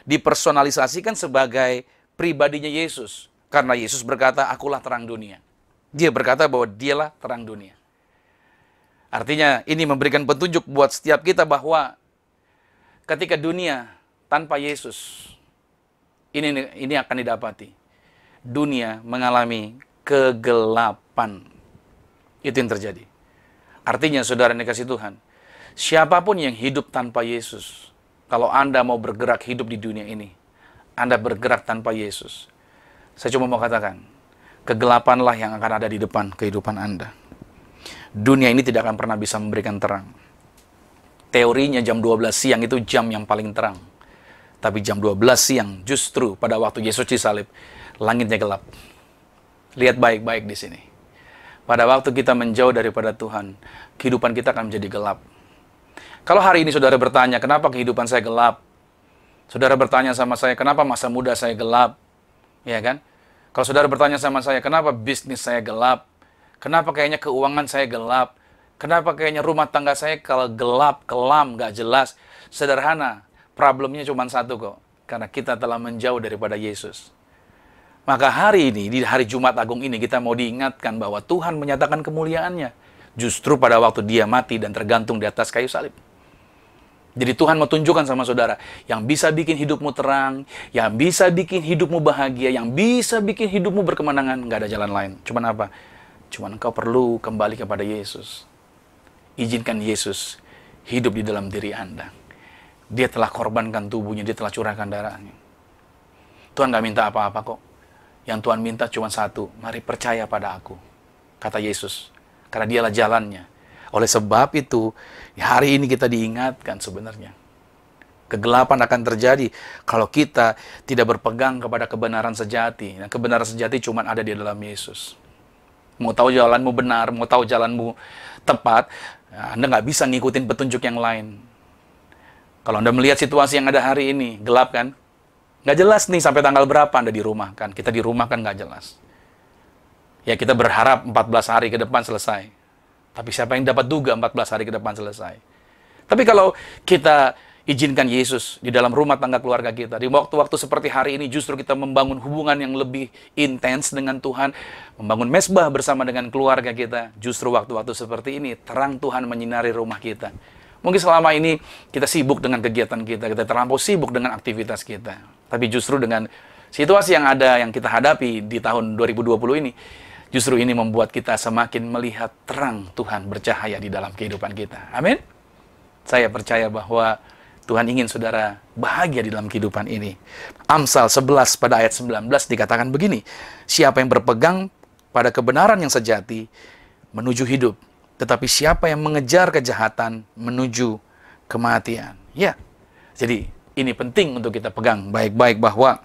[SPEAKER 3] dipersonalisasikan sebagai pribadinya Yesus. Karena Yesus berkata, akulah terang dunia. Dia berkata bahwa dialah terang dunia. Artinya ini memberikan petunjuk buat setiap kita bahwa ketika dunia tanpa Yesus, ini akan didapati. Dunia mengalami kegelapan. Itu yang terjadi. Artinya, saudara yang dikasihi Tuhan, siapapun yang hidup tanpa Yesus, kalau Anda mau bergerak hidup di dunia ini, Anda bergerak tanpa Yesus. Saya cuma mau katakan, kegelapanlah yang akan ada di depan kehidupan Anda. Dunia ini tidak akan pernah bisa memberikan terang. Teorinya jam 12 siang itu jam yang paling terang. Tapi jam 12 siang justru pada waktu Yesus disalib, langitnya gelap. Lihat baik-baik di sini. Pada waktu kita menjauh daripada Tuhan, kehidupan kita akan menjadi gelap. Kalau hari ini saudara bertanya, kenapa kehidupan saya gelap? Saudara bertanya sama saya, kenapa masa muda saya gelap? Ya kan? Kalau saudara bertanya sama saya, kenapa bisnis saya gelap? Kenapa kayaknya keuangan saya gelap? Kenapa kayaknya rumah tangga saya kalau gelap, kelam, gak jelas? Sederhana, problemnya cuma satu kok. Karena kita telah menjauh daripada Yesus. Maka hari ini, di hari Jumat Agung ini, kita mau diingatkan bahwa Tuhan menyatakan kemuliaannya. Justru pada waktu dia mati dan tergantung di atas kayu salib. Jadi Tuhan mau tunjukkan sama saudara, yang bisa bikin hidupmu terang, yang bisa bikin hidupmu bahagia, yang bisa bikin hidupmu berkemenangan, nggak ada jalan lain. Cuman apa? Cuman engkau perlu kembali kepada Yesus. Izinkan Yesus hidup di dalam diri Anda. Dia telah korbankan tubuhnya, dia telah curahkan darahnya. Tuhan nggak minta apa-apa kok. Yang Tuhan minta cuma satu, mari percaya pada aku, kata Yesus. Karena dialah jalannya. Oleh sebab itu, hari ini kita diingatkan sebenarnya. Kegelapan akan terjadi kalau kita tidak berpegang kepada kebenaran sejati. Nah, kebenaran sejati cuma ada di dalam Yesus. Mau tahu jalanmu benar, mau tahu jalanmu tepat, Anda nggak bisa ngikutin petunjuk yang lain. Kalau Anda melihat situasi yang ada hari ini, gelap kan? Nggak jelas nih sampai tanggal berapa Anda di rumah kan? Kita di rumah kan nggak jelas. Ya kita berharap 14 hari ke depan selesai. Tapi siapa yang dapat duga 14 hari ke depan selesai? Tapi kalau kita izinkan Yesus di dalam rumah tangga keluarga kita, di waktu-waktu seperti hari ini justru kita membangun hubungan yang lebih intens dengan Tuhan, membangun mesbah bersama dengan keluarga kita, justru waktu-waktu seperti ini, terang Tuhan menyinari rumah kita. Mungkin selama ini kita sibuk dengan kegiatan kita terlampau sibuk dengan aktivitas kita. Tapi justru dengan situasi yang ada, yang kita hadapi di tahun 2020 ini, justru ini membuat kita semakin melihat terang Tuhan bercahaya di dalam kehidupan kita. Amin. Saya percaya bahwa Tuhan ingin saudara bahagia di dalam kehidupan ini. Amsal 11 pada ayat 19 dikatakan begini, siapa yang berpegang pada kebenaran yang sejati menuju hidup, tetapi siapa yang mengejar kejahatan menuju kematian. Ya, jadi ini penting untuk kita pegang baik-baik bahwa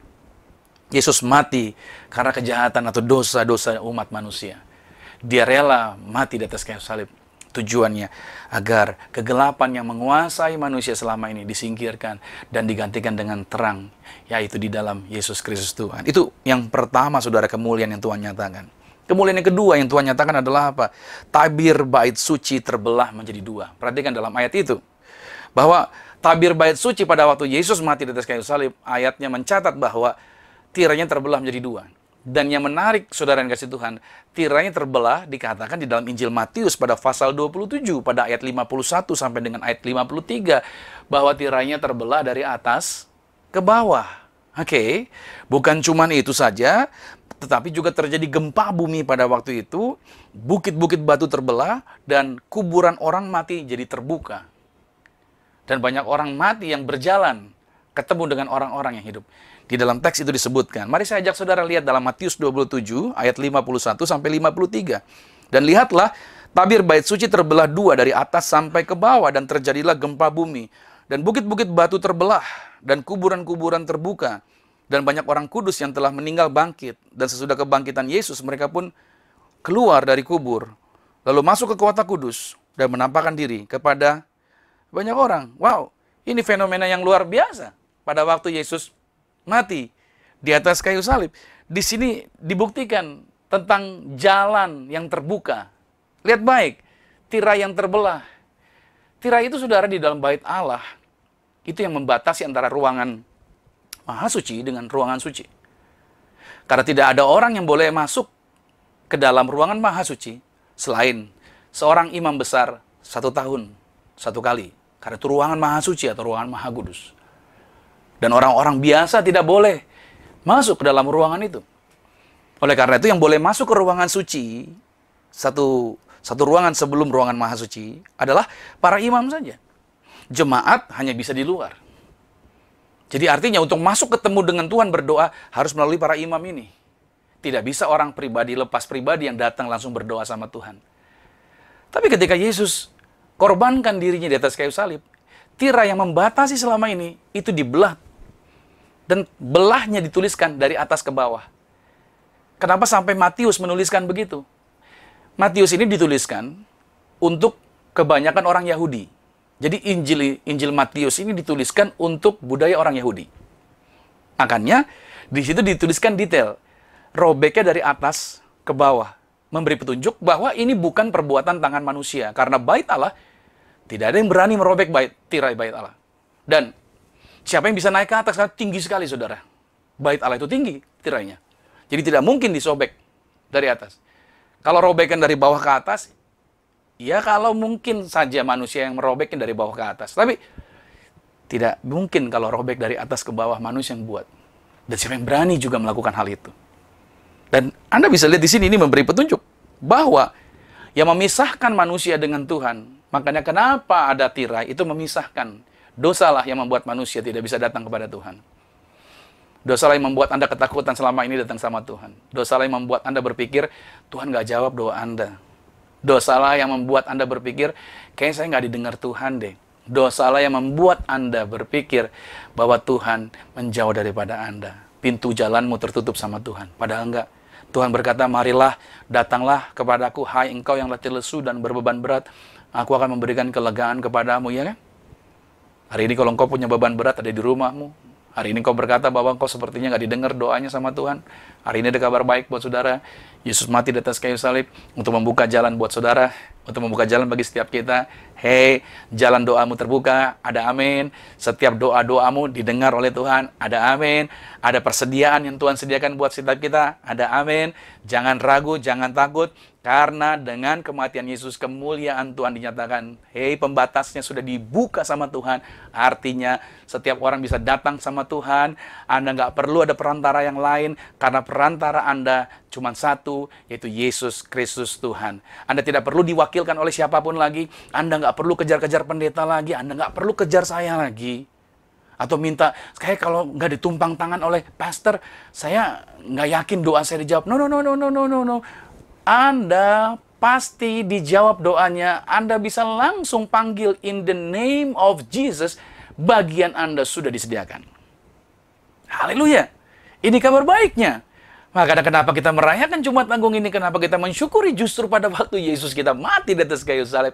[SPEAKER 3] Yesus mati karena kejahatan atau dosa-dosa umat manusia. Dia rela mati di atas kayu salib. Tujuannya agar kegelapan yang menguasai manusia selama ini disingkirkan dan digantikan dengan terang, yaitu di dalam Yesus Kristus Tuhan. Itu yang pertama, saudara, kemuliaan yang Tuhan nyatakan. Kemuliaan yang kedua yang Tuhan nyatakan adalah apa? Tabir bait suci terbelah menjadi dua. Perhatikan dalam ayat itu, bahwa tabir bait suci pada waktu Yesus mati di atas kayu salib, ayatnya mencatat bahwa tiranya terbelah menjadi dua. Dan yang menarik, saudara yang kasih Tuhan, tiranya terbelah dikatakan di dalam Injil Matius pada pasal 27, pada ayat 51 sampai dengan ayat 53, bahwa tiranya terbelah dari atas ke bawah. Oke, bukan cuma itu saja, tetapi juga terjadi gempa bumi pada waktu itu, bukit-bukit batu terbelah, dan kuburan orang mati jadi terbuka. Dan banyak orang mati yang berjalan, ketemu dengan orang-orang yang hidup. Di dalam teks itu disebutkan. Mari saya ajak saudara lihat dalam Matius 27 ayat 51 sampai 53. Dan lihatlah, tabir bait suci terbelah dua dari atas sampai ke bawah, dan terjadilah gempa bumi. Dan bukit-bukit batu terbelah, dan kuburan-kuburan terbuka. Dan banyak orang kudus yang telah meninggal bangkit. Dan sesudah kebangkitan Yesus, mereka pun keluar dari kubur, lalu masuk ke kota kudus, dan menampakkan diri kepada banyak orang. Wow, ini fenomena yang luar biasa. Pada waktu Yesus mati di atas kayu salib, di sini dibuktikan tentang jalan yang terbuka. Lihat baik, tirai yang terbelah. Tirai itu, saudara, di dalam bait Allah, itu yang membatasi antara ruangan maha suci dengan ruangan suci. Karena tidak ada orang yang boleh masuk ke dalam ruangan maha suci selain seorang imam besar 1 tahun 1 kali. Karena itu ruangan maha suci atau ruangan maha kudus. Dan orang-orang biasa tidak boleh masuk ke dalam ruangan itu. Oleh karena itu yang boleh masuk ke ruangan suci, satu ruangan sebelum ruangan maha suci, adalah para imam saja. Jemaat hanya bisa di luar. Jadi artinya untuk masuk ketemu dengan Tuhan berdoa harus melalui para imam ini. Tidak bisa orang pribadi, lepas pribadi yang datang langsung berdoa sama Tuhan. Tapi ketika Yesus korbankan dirinya di atas kayu salib, tirai yang membatasi selama ini itu dibelah. Dan belahnya dituliskan dari atas ke bawah. Kenapa sampai Matius menuliskan begitu? Matius ini dituliskan untuk kebanyakan orang Yahudi. Jadi Injil Matius ini dituliskan untuk budaya orang Yahudi. Makanya di situ dituliskan detail. Robeknya dari atas ke bawah. Memberi petunjuk bahwa ini bukan perbuatan tangan manusia. Karena bait Allah, tidak ada yang berani merobek tirai bait Allah. Dan siapa yang bisa naik ke atas? Karena tinggi sekali, saudara. Bait Allah itu tinggi tirainya. Jadi tidak mungkin disobek dari atas. Kalau robekan dari bawah ke atas, ya kalau mungkin saja manusia yang merobeknya dari bawah ke atas. Tapi tidak mungkin kalau robek dari atas ke bawah manusia yang buat. Dan siapa yang berani juga melakukan hal itu. Dan Anda bisa lihat di sini ini memberi petunjuk bahwa yang memisahkan manusia dengan Tuhan. Makanya kenapa ada tirai itu memisahkan. Dosalah yang membuat manusia tidak bisa datang kepada Tuhan. Dosalah yang membuat Anda ketakutan selama ini datang sama Tuhan. Dosalah yang membuat Anda berpikir Tuhan nggak jawab doa Anda. Dosalah yang membuat Anda berpikir kayaknya saya nggak didengar Tuhan deh. Dosalah yang membuat Anda berpikir bahwa Tuhan menjauh daripada Anda. Pintu jalanmu tertutup sama Tuhan. Padahal enggak. Tuhan berkata, marilah, datanglah kepadaku, hai engkau yang letih lesu dan berbeban berat. Aku akan memberikan kelegaan kepadamu, ya kan? Hari ini kalau engkau punya beban berat ada di rumahmu. Hari ini kau berkata bahwa engkau sepertinya nggak didengar doanya sama Tuhan. Hari ini ada kabar baik buat saudara. Yesus mati di atas kayu salib untuk membuka jalan buat saudara. Untuk membuka jalan bagi setiap kita. Hei, jalan doamu terbuka, ada amin. Setiap doa-doamu didengar oleh Tuhan, ada amin. Ada persediaan yang Tuhan sediakan buat setiap kita, ada amin. Jangan ragu, jangan takut. Karena dengan kematian Yesus, kemuliaan Tuhan dinyatakan. Hei, pembatasnya sudah dibuka sama Tuhan. Artinya, setiap orang bisa datang sama Tuhan. Anda nggak perlu ada perantara yang lain. Karena perantara Anda cuma satu, yaitu Yesus Kristus Tuhan. Anda tidak perlu diwakilkan oleh siapapun lagi. Anda nggak perlu kejar-kejar pendeta lagi. Anda nggak perlu kejar saya lagi. Atau minta, kayak kalau nggak ditumpang tangan oleh pastor, saya nggak yakin doa saya dijawab. No. Anda pasti dijawab doanya. Anda bisa langsung panggil in the name of Jesus. Bagian Anda sudah disediakan. Haleluya. Ini kabar baiknya. Maka kenapa kita merayakan Jumat Agung ini? Kenapa kita mensyukuri justru pada waktu Yesus kita mati di atas kayu salib.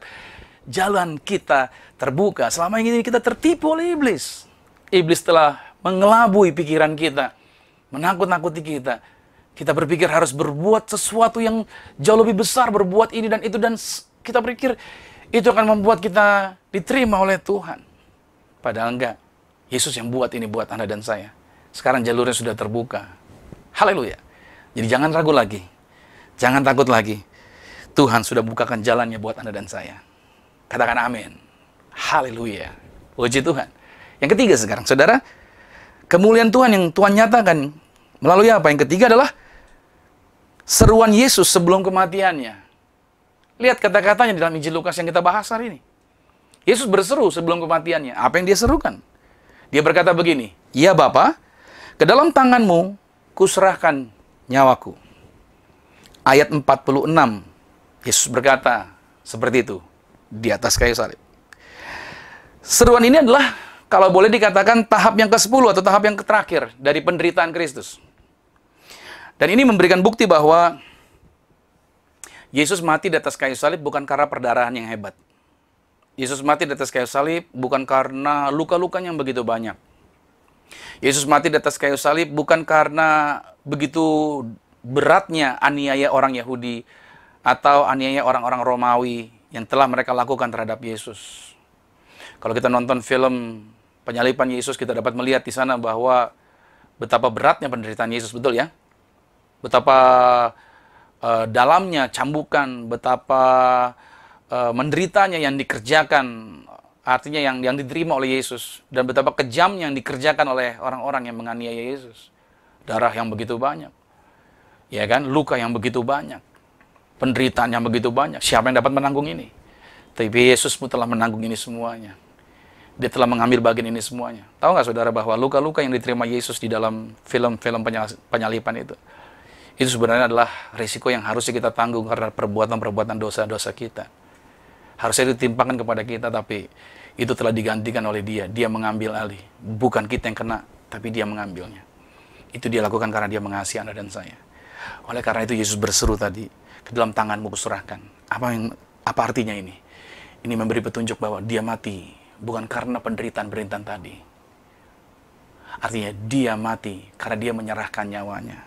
[SPEAKER 3] Jalan kita terbuka. Selama ini kita tertipu oleh iblis. Iblis telah mengelabui pikiran kita. Menakut-nakuti kita. Kita berpikir harus berbuat sesuatu yang jauh lebih besar, berbuat ini dan itu, dan kita berpikir itu akan membuat kita diterima oleh Tuhan. Padahal enggak. Yesus yang buat ini buat Anda dan saya. Sekarang jalurnya sudah terbuka. Haleluya. Jadi jangan ragu lagi. Jangan takut lagi. Tuhan sudah bukakan jalannya buat Anda dan saya. Katakan amin. Haleluya. Puji Tuhan. Yang ketiga sekarang, saudara, kemuliaan Tuhan yang Tuhan nyatakan melalui apa? Yang ketiga adalah seruan Yesus sebelum kematiannya. Lihat kata-katanya dalam Injil Lukas yang kita bahas hari ini. Yesus berseru sebelum kematiannya. Apa yang dia serukan? Dia berkata begini, ya Bapa, ke dalam tanganmu kuserahkan nyawaku. Ayat 46, Yesus berkata seperti itu di atas kayu salib. Seruan ini adalah, kalau boleh dikatakan, tahap yang ke-10 atau tahap yang terakhir dari penderitaan Kristus. Dan ini memberikan bukti bahwa Yesus mati di atas kayu salib bukan karena perdarahan yang hebat. Yesus mati di atas kayu salib bukan karena luka-lukanya yang begitu banyak. Yesus mati di atas kayu salib bukan karena begitu beratnya aniaya orang Yahudi atau aniaya orang-orang Romawi yang telah mereka lakukan terhadap Yesus. Kalau kita nonton film penyaliban Yesus, kita dapat melihat di sana bahwa betapa beratnya penderitaan Yesus, betul ya? Betapa dalamnya cambukan, betapa menderitanya yang dikerjakan, artinya yang diterima oleh Yesus, dan betapa kejamnya yang dikerjakan oleh orang-orang yang menganiaya Yesus. Darah yang begitu banyak, ya kan? Luka yang begitu banyak, penderitaan yang begitu banyak. Siapa yang dapat menanggung ini? Tapi Yesus pun telah menanggung ini semuanya. Dia telah mengambil bagian ini semuanya. Tahu nggak saudara bahwa luka-luka yang diterima Yesus di dalam film-film penyaliban itu sebenarnya adalah risiko yang harusnya kita tanggung karena perbuatan-perbuatan dosa-dosa kita. Harusnya ditimpakan kepada kita, tapi itu telah digantikan oleh Dia. Dia mengambil alih. Bukan kita yang kena, tapi Dia mengambilnya. Itu Dia lakukan karena Dia mengasihi Anda dan saya. Oleh karena itu Yesus berseru tadi, ke dalam tanganmu kuserahkan. Apa artinya ini? Ini memberi petunjuk bahwa Dia mati bukan karena penderitaan-penderitaan tadi. Artinya dia mati karena dia menyerahkan nyawanya.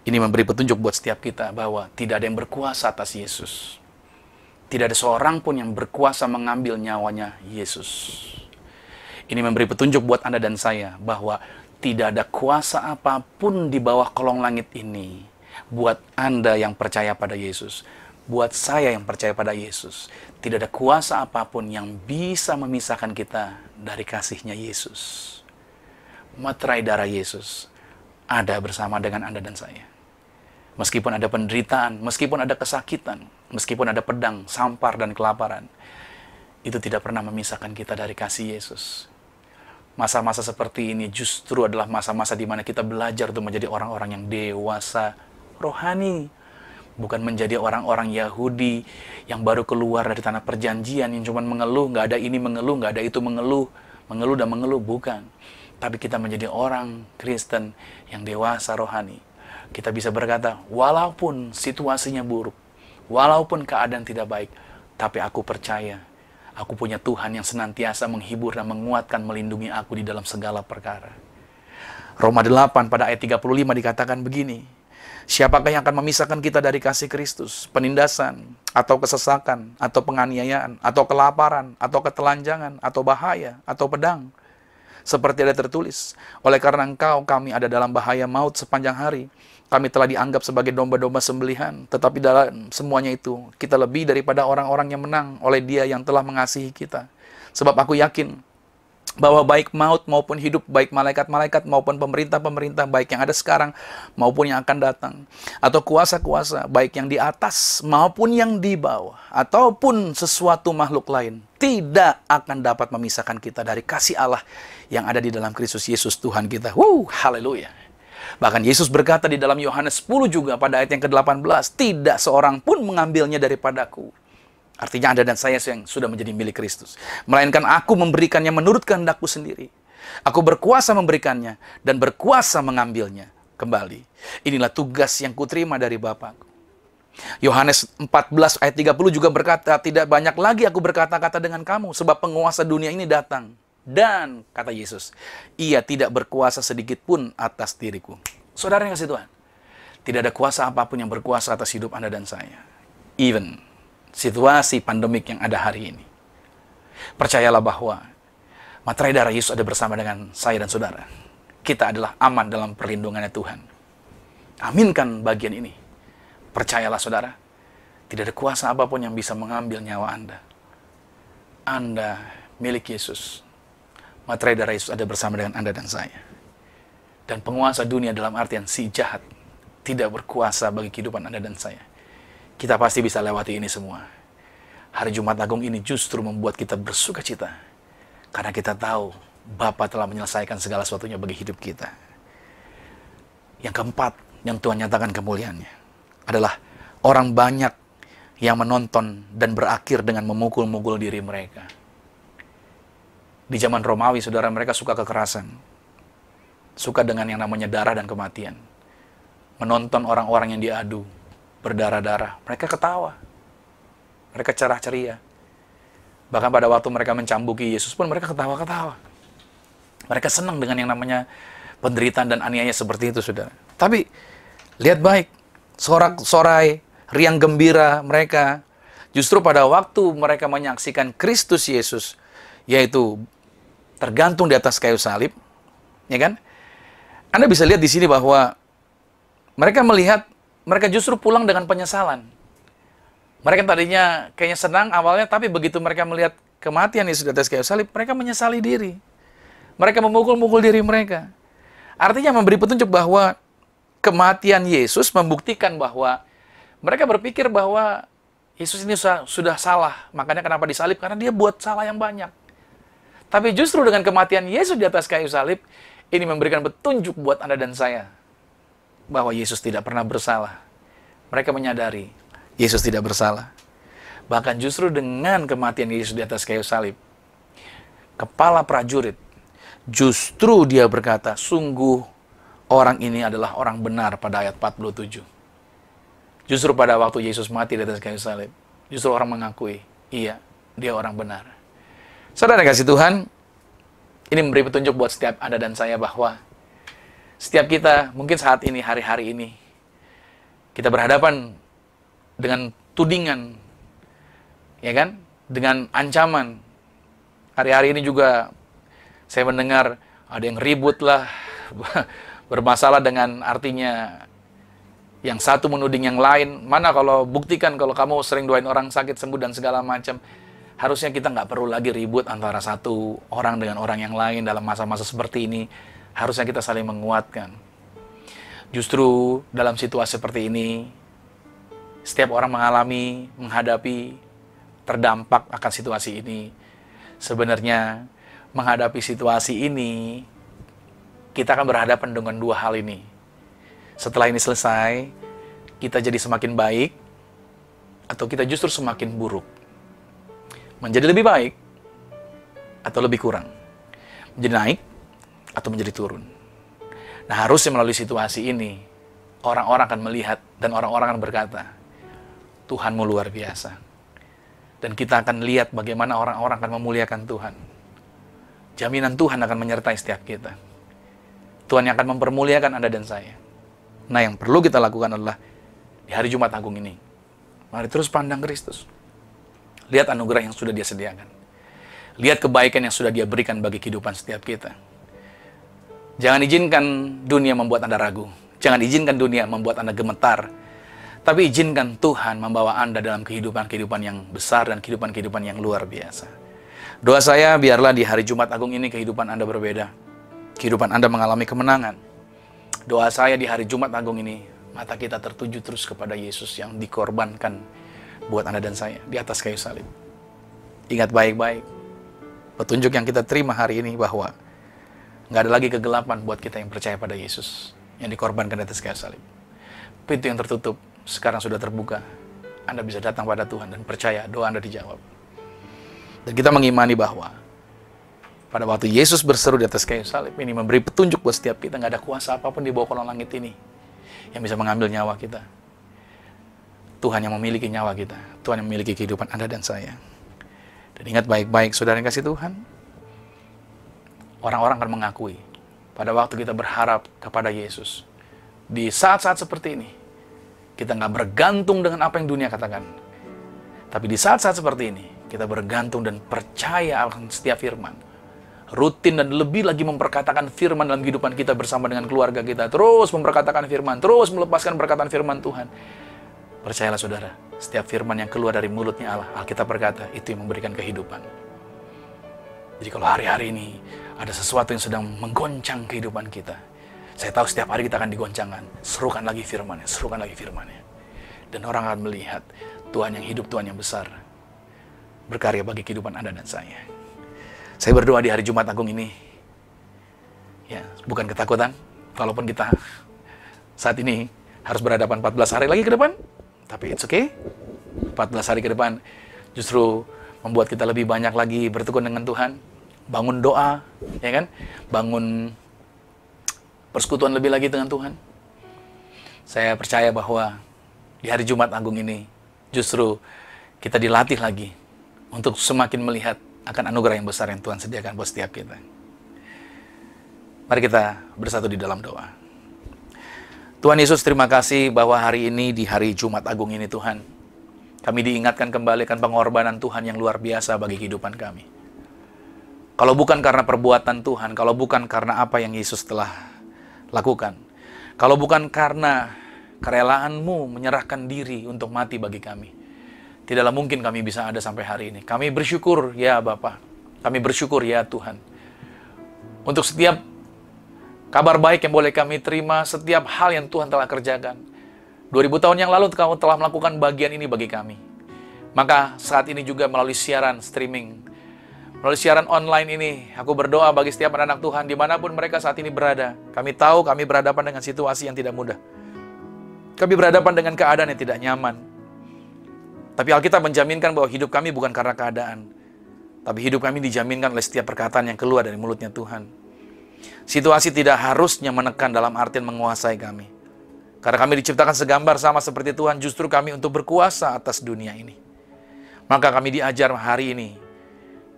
[SPEAKER 3] Ini memberi petunjuk buat setiap kita bahwa tidak ada yang berkuasa atas Yesus. Tidak ada seorang pun yang berkuasa mengambil nyawanya Yesus. Ini memberi petunjuk buat Anda dan saya bahwa tidak ada kuasa apapun di bawah kolong langit ini. Buat Anda yang percaya pada Yesus, buat saya yang percaya pada Yesus, tidak ada kuasa apapun yang bisa memisahkan kita dari kasih-Nya Yesus. Materai darah Yesus ada bersama dengan Anda dan saya. Meskipun ada penderitaan, meskipun ada kesakitan, meskipun ada pedang, sampar, dan kelaparan, itu tidak pernah memisahkan kita dari kasih Yesus. Masa-masa seperti ini justru adalah masa-masa di mana kita belajar untuk menjadi orang-orang yang dewasa rohani. Bukan menjadi orang-orang Yahudi yang baru keluar dari tanah perjanjian, yang cuma mengeluh, nggak ada ini mengeluh, nggak ada itu mengeluh dan mengeluh, bukan. Tapi kita menjadi orang Kristen yang dewasa rohani. Kita bisa berkata, walaupun situasinya buruk, walaupun keadaan tidak baik, tapi aku percaya, aku punya Tuhan yang senantiasa menghibur dan menguatkan, melindungi aku di dalam segala perkara. Roma 8 pada ayat 35 dikatakan begini, siapakah yang akan memisahkan kita dari kasih Kristus? Penindasan, atau kesesakan, atau penganiayaan, atau kelaparan, atau ketelanjangan, atau bahaya, atau pedang. Seperti ada tertulis, oleh karena engkau kami ada dalam bahaya maut sepanjang hari. Kami telah dianggap sebagai domba-domba sembelihan, tetapi dalam semuanya itu, kita lebih daripada orang-orang yang menang oleh Dia yang telah mengasihi kita. Sebab aku yakin bahwa baik maut maupun hidup, baik malaikat-malaikat maupun pemerintah-pemerintah, baik yang ada sekarang maupun yang akan datang, atau kuasa-kuasa, baik yang di atas maupun yang di bawah, ataupun sesuatu makhluk lain, tidak akan dapat memisahkan kita dari kasih Allah yang ada di dalam Kristus Yesus Tuhan kita. Haleluya. Bahkan Yesus berkata di dalam Yohanes 10 juga pada ayat yang ke-18, tidak seorang pun mengambilnya daripadaku. Artinya Anda dan saya yang sudah menjadi milik Kristus. Melainkan aku memberikannya menurut kehendakku sendiri. Aku berkuasa memberikannya dan berkuasa mengambilnya kembali. Inilah tugas yang kuterima dari Bapakku. Yohanes 14 ayat 30 juga berkata, tidak banyak lagi aku berkata-kata dengan kamu, sebab penguasa dunia ini datang. Dan, kata Yesus, ia tidak berkuasa sedikit pun atas diriku. Saudara yang kasih Tuhan, tidak ada kuasa apapun yang berkuasa atas hidup Anda dan saya. Even situasi pandemik yang ada hari ini. Percayalah bahwa materai darah Yesus ada bersama dengan saya dan saudara. Kita adalah aman dalam perlindungannya Tuhan. Aminkan bagian ini. Percayalah saudara, tidak ada kuasa apapun yang bisa mengambil nyawa Anda. Anda milik Yesus. Materai darah Yesus ada bersama dengan Anda dan saya. Dan penguasa dunia dalam artian si jahat tidak berkuasa bagi kehidupan Anda dan saya. Kita pasti bisa lewati ini semua. Hari Jumat Agung ini justru membuat kita bersuka cita. Karena kita tahu Bapa telah menyelesaikan segala sesuatunya bagi hidup kita. Yang keempat, yang Tuhan nyatakan kemuliaannya adalah orang banyak yang menonton dan berakhir dengan memukul-mukul diri mereka. Di zaman Romawi, saudara, mereka suka kekerasan. Suka dengan yang namanya darah dan kematian. Menonton orang-orang yang diadu, berdarah-darah. Mereka ketawa. Mereka cerah ceria. Bahkan pada waktu mereka mencambuki Yesus pun mereka ketawa-ketawa. Mereka senang dengan yang namanya penderitaan dan aniaya seperti itu, saudara. Tapi, lihat baik. Sorak-sorai, riang gembira mereka. Justru pada waktu mereka menyaksikan Kristus Yesus, yaitu tergantung di atas kayu salib, ya kan? Anda bisa lihat di sini bahwa mereka melihat, mereka justru pulang dengan penyesalan. Mereka tadinya kayaknya senang awalnya, tapi begitu mereka melihat kematian Yesus di atas kayu salib, mereka menyesali diri. Mereka memukul-mukul diri mereka. Artinya memberi petunjuk bahwa kematian Yesus membuktikan bahwa mereka berpikir bahwa Yesus ini sudah salah. Makanya kenapa disalib? Karena dia buat salah yang banyak. Tapi justru dengan kematian Yesus di atas kayu salib, ini memberikan petunjuk buat Anda dan saya bahwa Yesus tidak pernah bersalah. Mereka menyadari Yesus tidak bersalah. Bahkan justru dengan kematian Yesus di atas kayu salib, kepala prajurit, justru dia berkata, sungguh orang ini adalah orang benar pada ayat 47. Justru pada waktu Yesus mati di atas kayu salib, justru orang mengakui, iya, dia orang benar. Saudara kasih Tuhan, ini memberi petunjuk buat setiap Anda dan saya bahwa setiap kita, mungkin saat ini, hari-hari ini, kita berhadapan dengan tudingan, ya kan? Dengan ancaman. Hari-hari ini juga saya mendengar ada yang ribut lah, bermasalah dengan artinya yang satu menuding yang lain. Mana kalau buktikan kalau kamu sering doain orang sakit sembuh dan segala macam. Harusnya kita nggak perlu lagi ribut antara satu orang dengan orang yang lain dalam masa-masa seperti ini. Harusnya kita saling menguatkan. Justru dalam situasi seperti ini, setiap orang menghadapi, terdampak akan situasi ini. Sebenarnya menghadapi situasi ini, kita akan berhadapan dengan dua hal ini. Setelah ini selesai, kita jadi semakin baik, atau kita justru semakin buruk. Menjadi lebih baik, atau lebih kurang. Menjadi naik, atau menjadi turun. Nah, harusnya melalui situasi ini, orang-orang akan melihat, dan orang-orang akan berkata, Tuhanmu luar biasa. Dan kita akan lihat bagaimana orang-orang akan memuliakan Tuhan. Jaminan Tuhan akan menyertai setiap kita. Tuhan yang akan mempermuliakan Anda dan saya. Nah, yang perlu kita lakukan adalah di hari Jumat Agung ini, mari terus pandang Kristus. Lihat anugerah yang sudah Dia sediakan. Lihat kebaikan yang sudah Dia berikan bagi kehidupan setiap kita. Jangan izinkan dunia membuat Anda ragu. Jangan izinkan dunia membuat Anda gemetar. Tapi izinkan Tuhan membawa Anda dalam kehidupan-kehidupan yang besar dan kehidupan-kehidupan yang luar biasa. Doa saya, biarlah di hari Jumat Agung ini kehidupan Anda berbeda. Kehidupan Anda mengalami kemenangan. Doa saya di hari Jumat Agung ini, mata kita tertuju terus kepada Yesus yang dikorbankan buat Anda dan saya di atas kayu salib. Ingat baik-baik petunjuk yang kita terima hari ini bahwa nggak ada lagi kegelapan buat kita yang percaya pada Yesus yang dikorbankan di atas kayu salib. Pintu yang tertutup sekarang sudah terbuka. Anda bisa datang pada Tuhan dan percaya doa Anda dijawab. Dan kita mengimani bahwa pada waktu Yesus berseru di atas kayu salib ini memberi petunjuk buat setiap kita, nggak ada kuasa apapun di bawah kolong langit ini yang bisa mengambil nyawa kita. Tuhan yang memiliki nyawa kita. Tuhan yang memiliki kehidupan Anda dan saya. Dan ingat baik-baik, saudara yang kasih Tuhan, orang-orang akan mengakui pada waktu kita berharap kepada Yesus. Di saat-saat seperti ini, kita nggak bergantung dengan apa yang dunia katakan. Tapi di saat-saat seperti ini, kita bergantung dan percaya akan setiap firman. Rutin dan lebih lagi memperkatakan firman dalam kehidupan kita bersama dengan keluarga kita. Terus memperkatakan firman, terus melepaskan perkataan firman Tuhan. Percayalah saudara, setiap firman yang keluar dari mulutnya Allah, Alkitab berkata, itu yang memberikan kehidupan. Jadi kalau hari-hari ini ada sesuatu yang sedang menggoncang kehidupan kita, saya tahu setiap hari kita akan digoncangkan. Serukan lagi firman-Nya, serukan lagi firman-Nya. Dan orang akan melihat Tuhan yang hidup, Tuhan yang besar, berkarya bagi kehidupan Anda dan saya. Saya berdoa di hari Jumat Agung ini, ya, bukan ketakutan, walaupun kita saat ini harus berhadapan 14 hari lagi ke depan, tapi it's okay. 14 hari ke depan justru membuat kita lebih banyak lagi bertekun dengan Tuhan, bangun doa, ya kan? Bangun persekutuan lebih lagi dengan Tuhan. Saya percaya bahwa di hari Jumat Agung ini justru kita dilatih lagi untuk semakin melihat akan anugerah yang besar yang Tuhan sediakan buat setiap kita. Mari kita bersatu di dalam doa. Tuhan Yesus, terima kasih bahwa hari ini, di hari Jumat Agung ini Tuhan, kami diingatkan kembali akan pengorbanan Tuhan yang luar biasa bagi kehidupan kami. Kalau bukan karena perbuatan Tuhan, kalau bukan karena apa yang Yesus telah lakukan, kalau bukan karena kerelaan-Mu menyerahkan diri untuk mati bagi kami, tidaklah mungkin kami bisa ada sampai hari ini. Kami bersyukur ya Bapa, kami bersyukur ya Tuhan, untuk setiap kabar baik yang boleh kami terima, setiap hal yang Tuhan telah kerjakan. 2000 tahun yang lalu Kau telah melakukan bagian ini bagi kami. Maka saat ini juga melalui siaran streaming, melalui siaran online ini, aku berdoa bagi setiap anak-anak Tuhan, dimanapun mereka saat ini berada. Kami tahu kami berhadapan dengan situasi yang tidak mudah. Kami berhadapan dengan keadaan yang tidak nyaman. Tapi Alkitab menjaminkan bahwa hidup kami bukan karena keadaan, tapi hidup kami dijaminkan oleh setiap perkataan yang keluar dari mulutnya Tuhan. Situasi tidak harusnya menekan dalam artian menguasai kami. Karena kami diciptakan segambar sama seperti Tuhan, justru kami untuk berkuasa atas dunia ini. Maka kami diajar hari ini,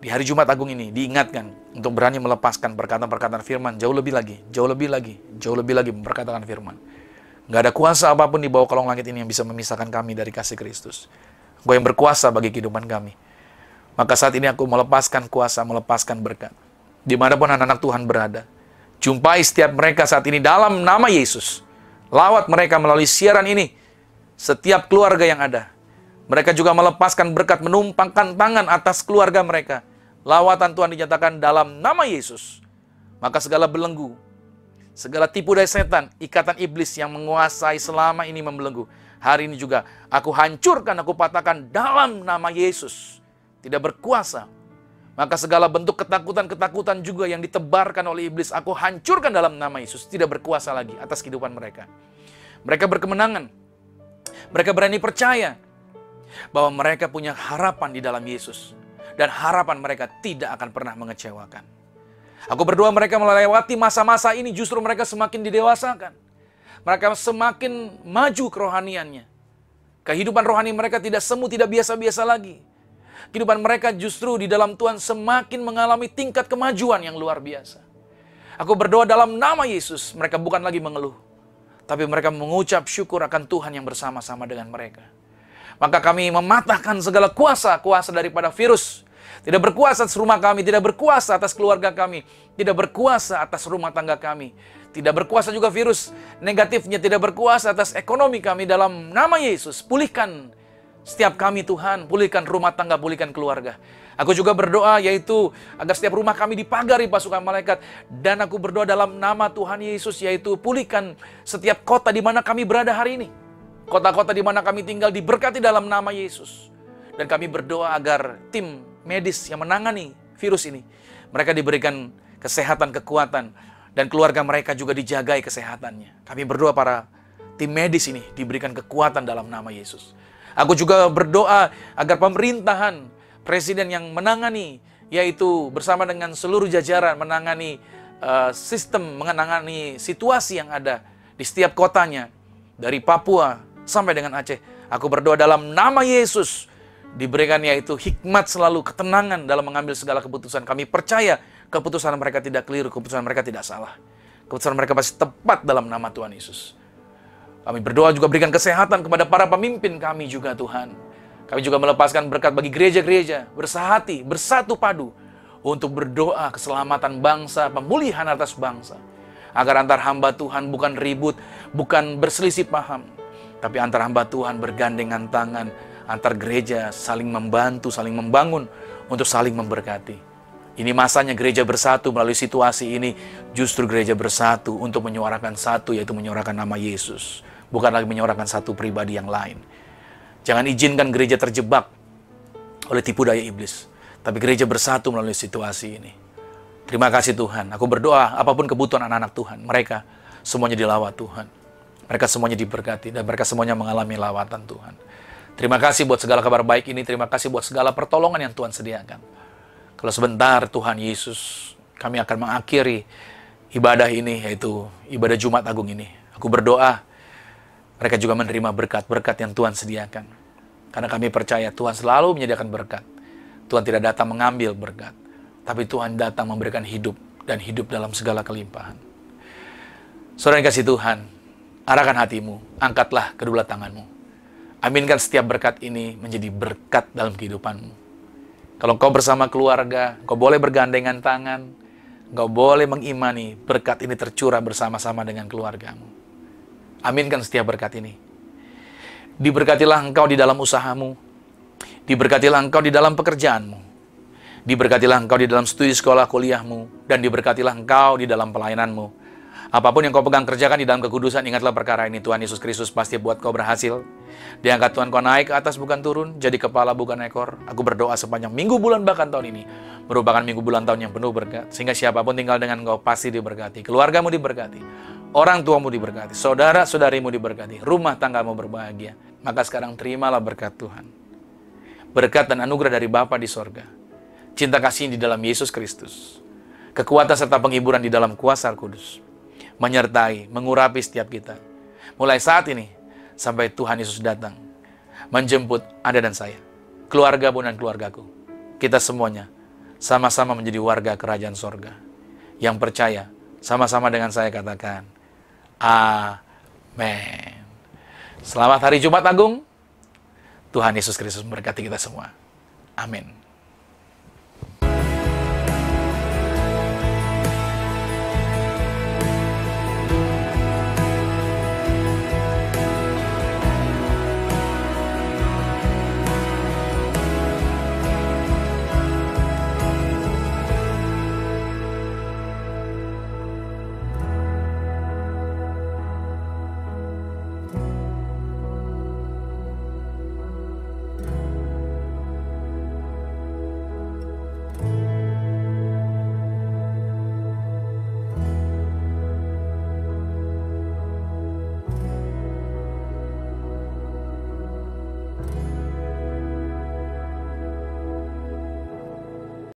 [SPEAKER 3] Di hari Jumat Agung ini diingatkan untuk berani melepaskan perkataan-perkataan firman jauh lebih lagi, jauh lebih lagi memperkatakan firman. Gak ada kuasa apapun di bawah kolong langit ini yang bisa memisahkan kami dari kasih Kristus. Engkau yang berkuasa bagi kehidupan kami. Maka saat ini aku melepaskan kuasa, melepaskan berkat. Dimanapun anak-anak Tuhan berada, jumpai setiap mereka saat ini dalam nama Yesus. Lawat mereka melalui siaran ini, setiap keluarga yang ada. Mereka juga melepaskan berkat, menumpangkan tangan atas keluarga mereka. Lawatan Tuhan dinyatakan dalam nama Yesus. Maka segala belenggu, segala tipu daya setan, ikatan iblis yang menguasai selama ini membelenggu, hari ini juga aku hancurkan, aku patahkan dalam nama Yesus. Tidak berkuasa. Maka segala bentuk ketakutan-ketakutan juga yang ditebarkan oleh iblis, aku hancurkan dalam nama Yesus. Tidak berkuasa lagi atas kehidupan mereka. Mereka berkemenangan. Mereka berani percaya bahwa mereka punya harapan di dalam Yesus. Dan harapan mereka tidak akan pernah mengecewakan. Aku berdoa mereka melewati masa-masa ini justru mereka semakin didewasakan. Mereka semakin maju kerohaniannya. Kehidupan rohani mereka tidak semu, tidak biasa-biasa lagi. Kehidupan mereka justru di dalam Tuhan semakin mengalami tingkat kemajuan yang luar biasa. Aku berdoa dalam nama Yesus, mereka bukan lagi mengeluh. Tapi mereka mengucap syukur akan Tuhan yang bersama-sama dengan mereka. Maka kami mematahkan segala kuasa daripada virus. Tidak berkuasa atas rumah kami, tidak berkuasa atas keluarga kami, tidak berkuasa atas rumah tangga kami. Tidak berkuasa juga virus negatifnya, tidak berkuasa atas ekonomi kami dalam nama Yesus. Pulihkan setiap kami Tuhan, pulihkan rumah tangga, pulihkan keluarga. Aku juga berdoa yaitu agar setiap rumah kami dipagari pasukan malaikat. Dan aku berdoa dalam nama Tuhan Yesus yaitu pulihkan setiap kota di mana kami berada hari ini. Kota-kota di mana kami tinggal diberkati dalam nama Yesus. Dan kami berdoa agar tim medis yang menangani virus ini, mereka diberikan kesehatan, kekuatan, dan keluarga mereka juga dijagai kesehatannya. Kami berdoa para tim medis ini diberikan kekuatan dalam nama Yesus. Aku juga berdoa agar pemerintahan, presiden yang menangani, yaitu bersama dengan seluruh jajaran menangani sistem, menangani situasi yang ada di setiap kotanya, dari Papua sampai dengan Aceh. Aku berdoa dalam nama Yesus, diberikan yaitu hikmat selalu, ketenangan dalam mengambil segala keputusan. Kami percaya keputusan mereka tidak keliru, keputusan mereka tidak salah. Keputusan mereka pasti tepat dalam nama Tuhan Yesus. Kami berdoa juga berikan kesehatan kepada para pemimpin kami juga Tuhan. Kami juga melepaskan berkat bagi gereja-gereja, bersahati, bersatu padu, untuk berdoa keselamatan bangsa, pemulihan atas bangsa. Agar antar hamba Tuhan bukan ribut, bukan berselisih paham, tapi antar hamba Tuhan bergandengan tangan, antar gereja saling membantu, saling membangun, untuk saling memberkati. Ini masanya gereja bersatu melalui situasi ini. Justru gereja bersatu untuk menyuarakan satu, yaitu menyuarakan nama Yesus. Bukan lagi menyuarakan satu pribadi yang lain. Jangan izinkan gereja terjebak oleh tipu daya iblis. Tapi gereja bersatu melalui situasi ini. Terima kasih Tuhan. Aku berdoa apapun kebutuhan anak-anak Tuhan, mereka semuanya dilawat Tuhan. Mereka semuanya diberkati dan mereka semuanya mengalami lawatan Tuhan. Terima kasih buat segala kabar baik ini. Terima kasih buat segala pertolongan yang Tuhan sediakan. Kalau sebentar Tuhan Yesus, kami akan mengakhiri ibadah ini, yaitu ibadah Jumat Agung ini. Aku berdoa, mereka juga menerima berkat-berkat yang Tuhan sediakan. Karena kami percaya Tuhan selalu menyediakan berkat. Tuhan tidak datang mengambil berkat, tapi Tuhan datang memberikan hidup, dan hidup dalam segala kelimpahan. Saudara yang kasih Tuhan, arahkan hatimu, angkatlah kedua tanganmu. Aminkan setiap berkat ini menjadi berkat dalam kehidupanmu. Kalau kau bersama keluarga, kau boleh bergandengan tangan, kau boleh mengimani berkat ini tercurah bersama-sama dengan keluargamu. Aminkan setiap berkat ini. Diberkatilah engkau di dalam usahamu, diberkatilah engkau di dalam pekerjaanmu, diberkatilah engkau di dalam studi sekolah kuliahmu, dan diberkatilah engkau di dalam pelayananmu. Apapun yang kau pegang kerjakan di dalam kekudusan, ingatlah perkara ini. Tuhan Yesus Kristus pasti buat kau berhasil. Diangkat Tuhan kau naik ke atas bukan turun, jadi kepala bukan ekor. Aku berdoa sepanjang minggu, bulan, bahkan tahun ini merupakan minggu, bulan, tahun yang penuh berkat. Sehingga siapapun tinggal dengan kau pasti diberkati. Keluargamu diberkati, orang tuamu diberkati, saudara-saudarimu diberkati, rumah tanggamu berbahagia. Maka sekarang terimalah berkat Tuhan. Berkat dan anugerah dari Bapa di sorga, cinta kasih di dalam Yesus Kristus, kekuatan serta penghiburan di dalam kuasa Roh Kudus, menyertai, mengurapi setiap kita. Mulai saat ini, sampai Tuhan Yesus datang, menjemput Anda dan saya, keluargamu dan keluargaku. Kita semuanya sama-sama menjadi warga kerajaan sorga. Yang percaya, sama-sama dengan saya katakan, amin. Selamat hari Jumat Agung. Tuhan Yesus Kristus memberkati kita semua. Amin.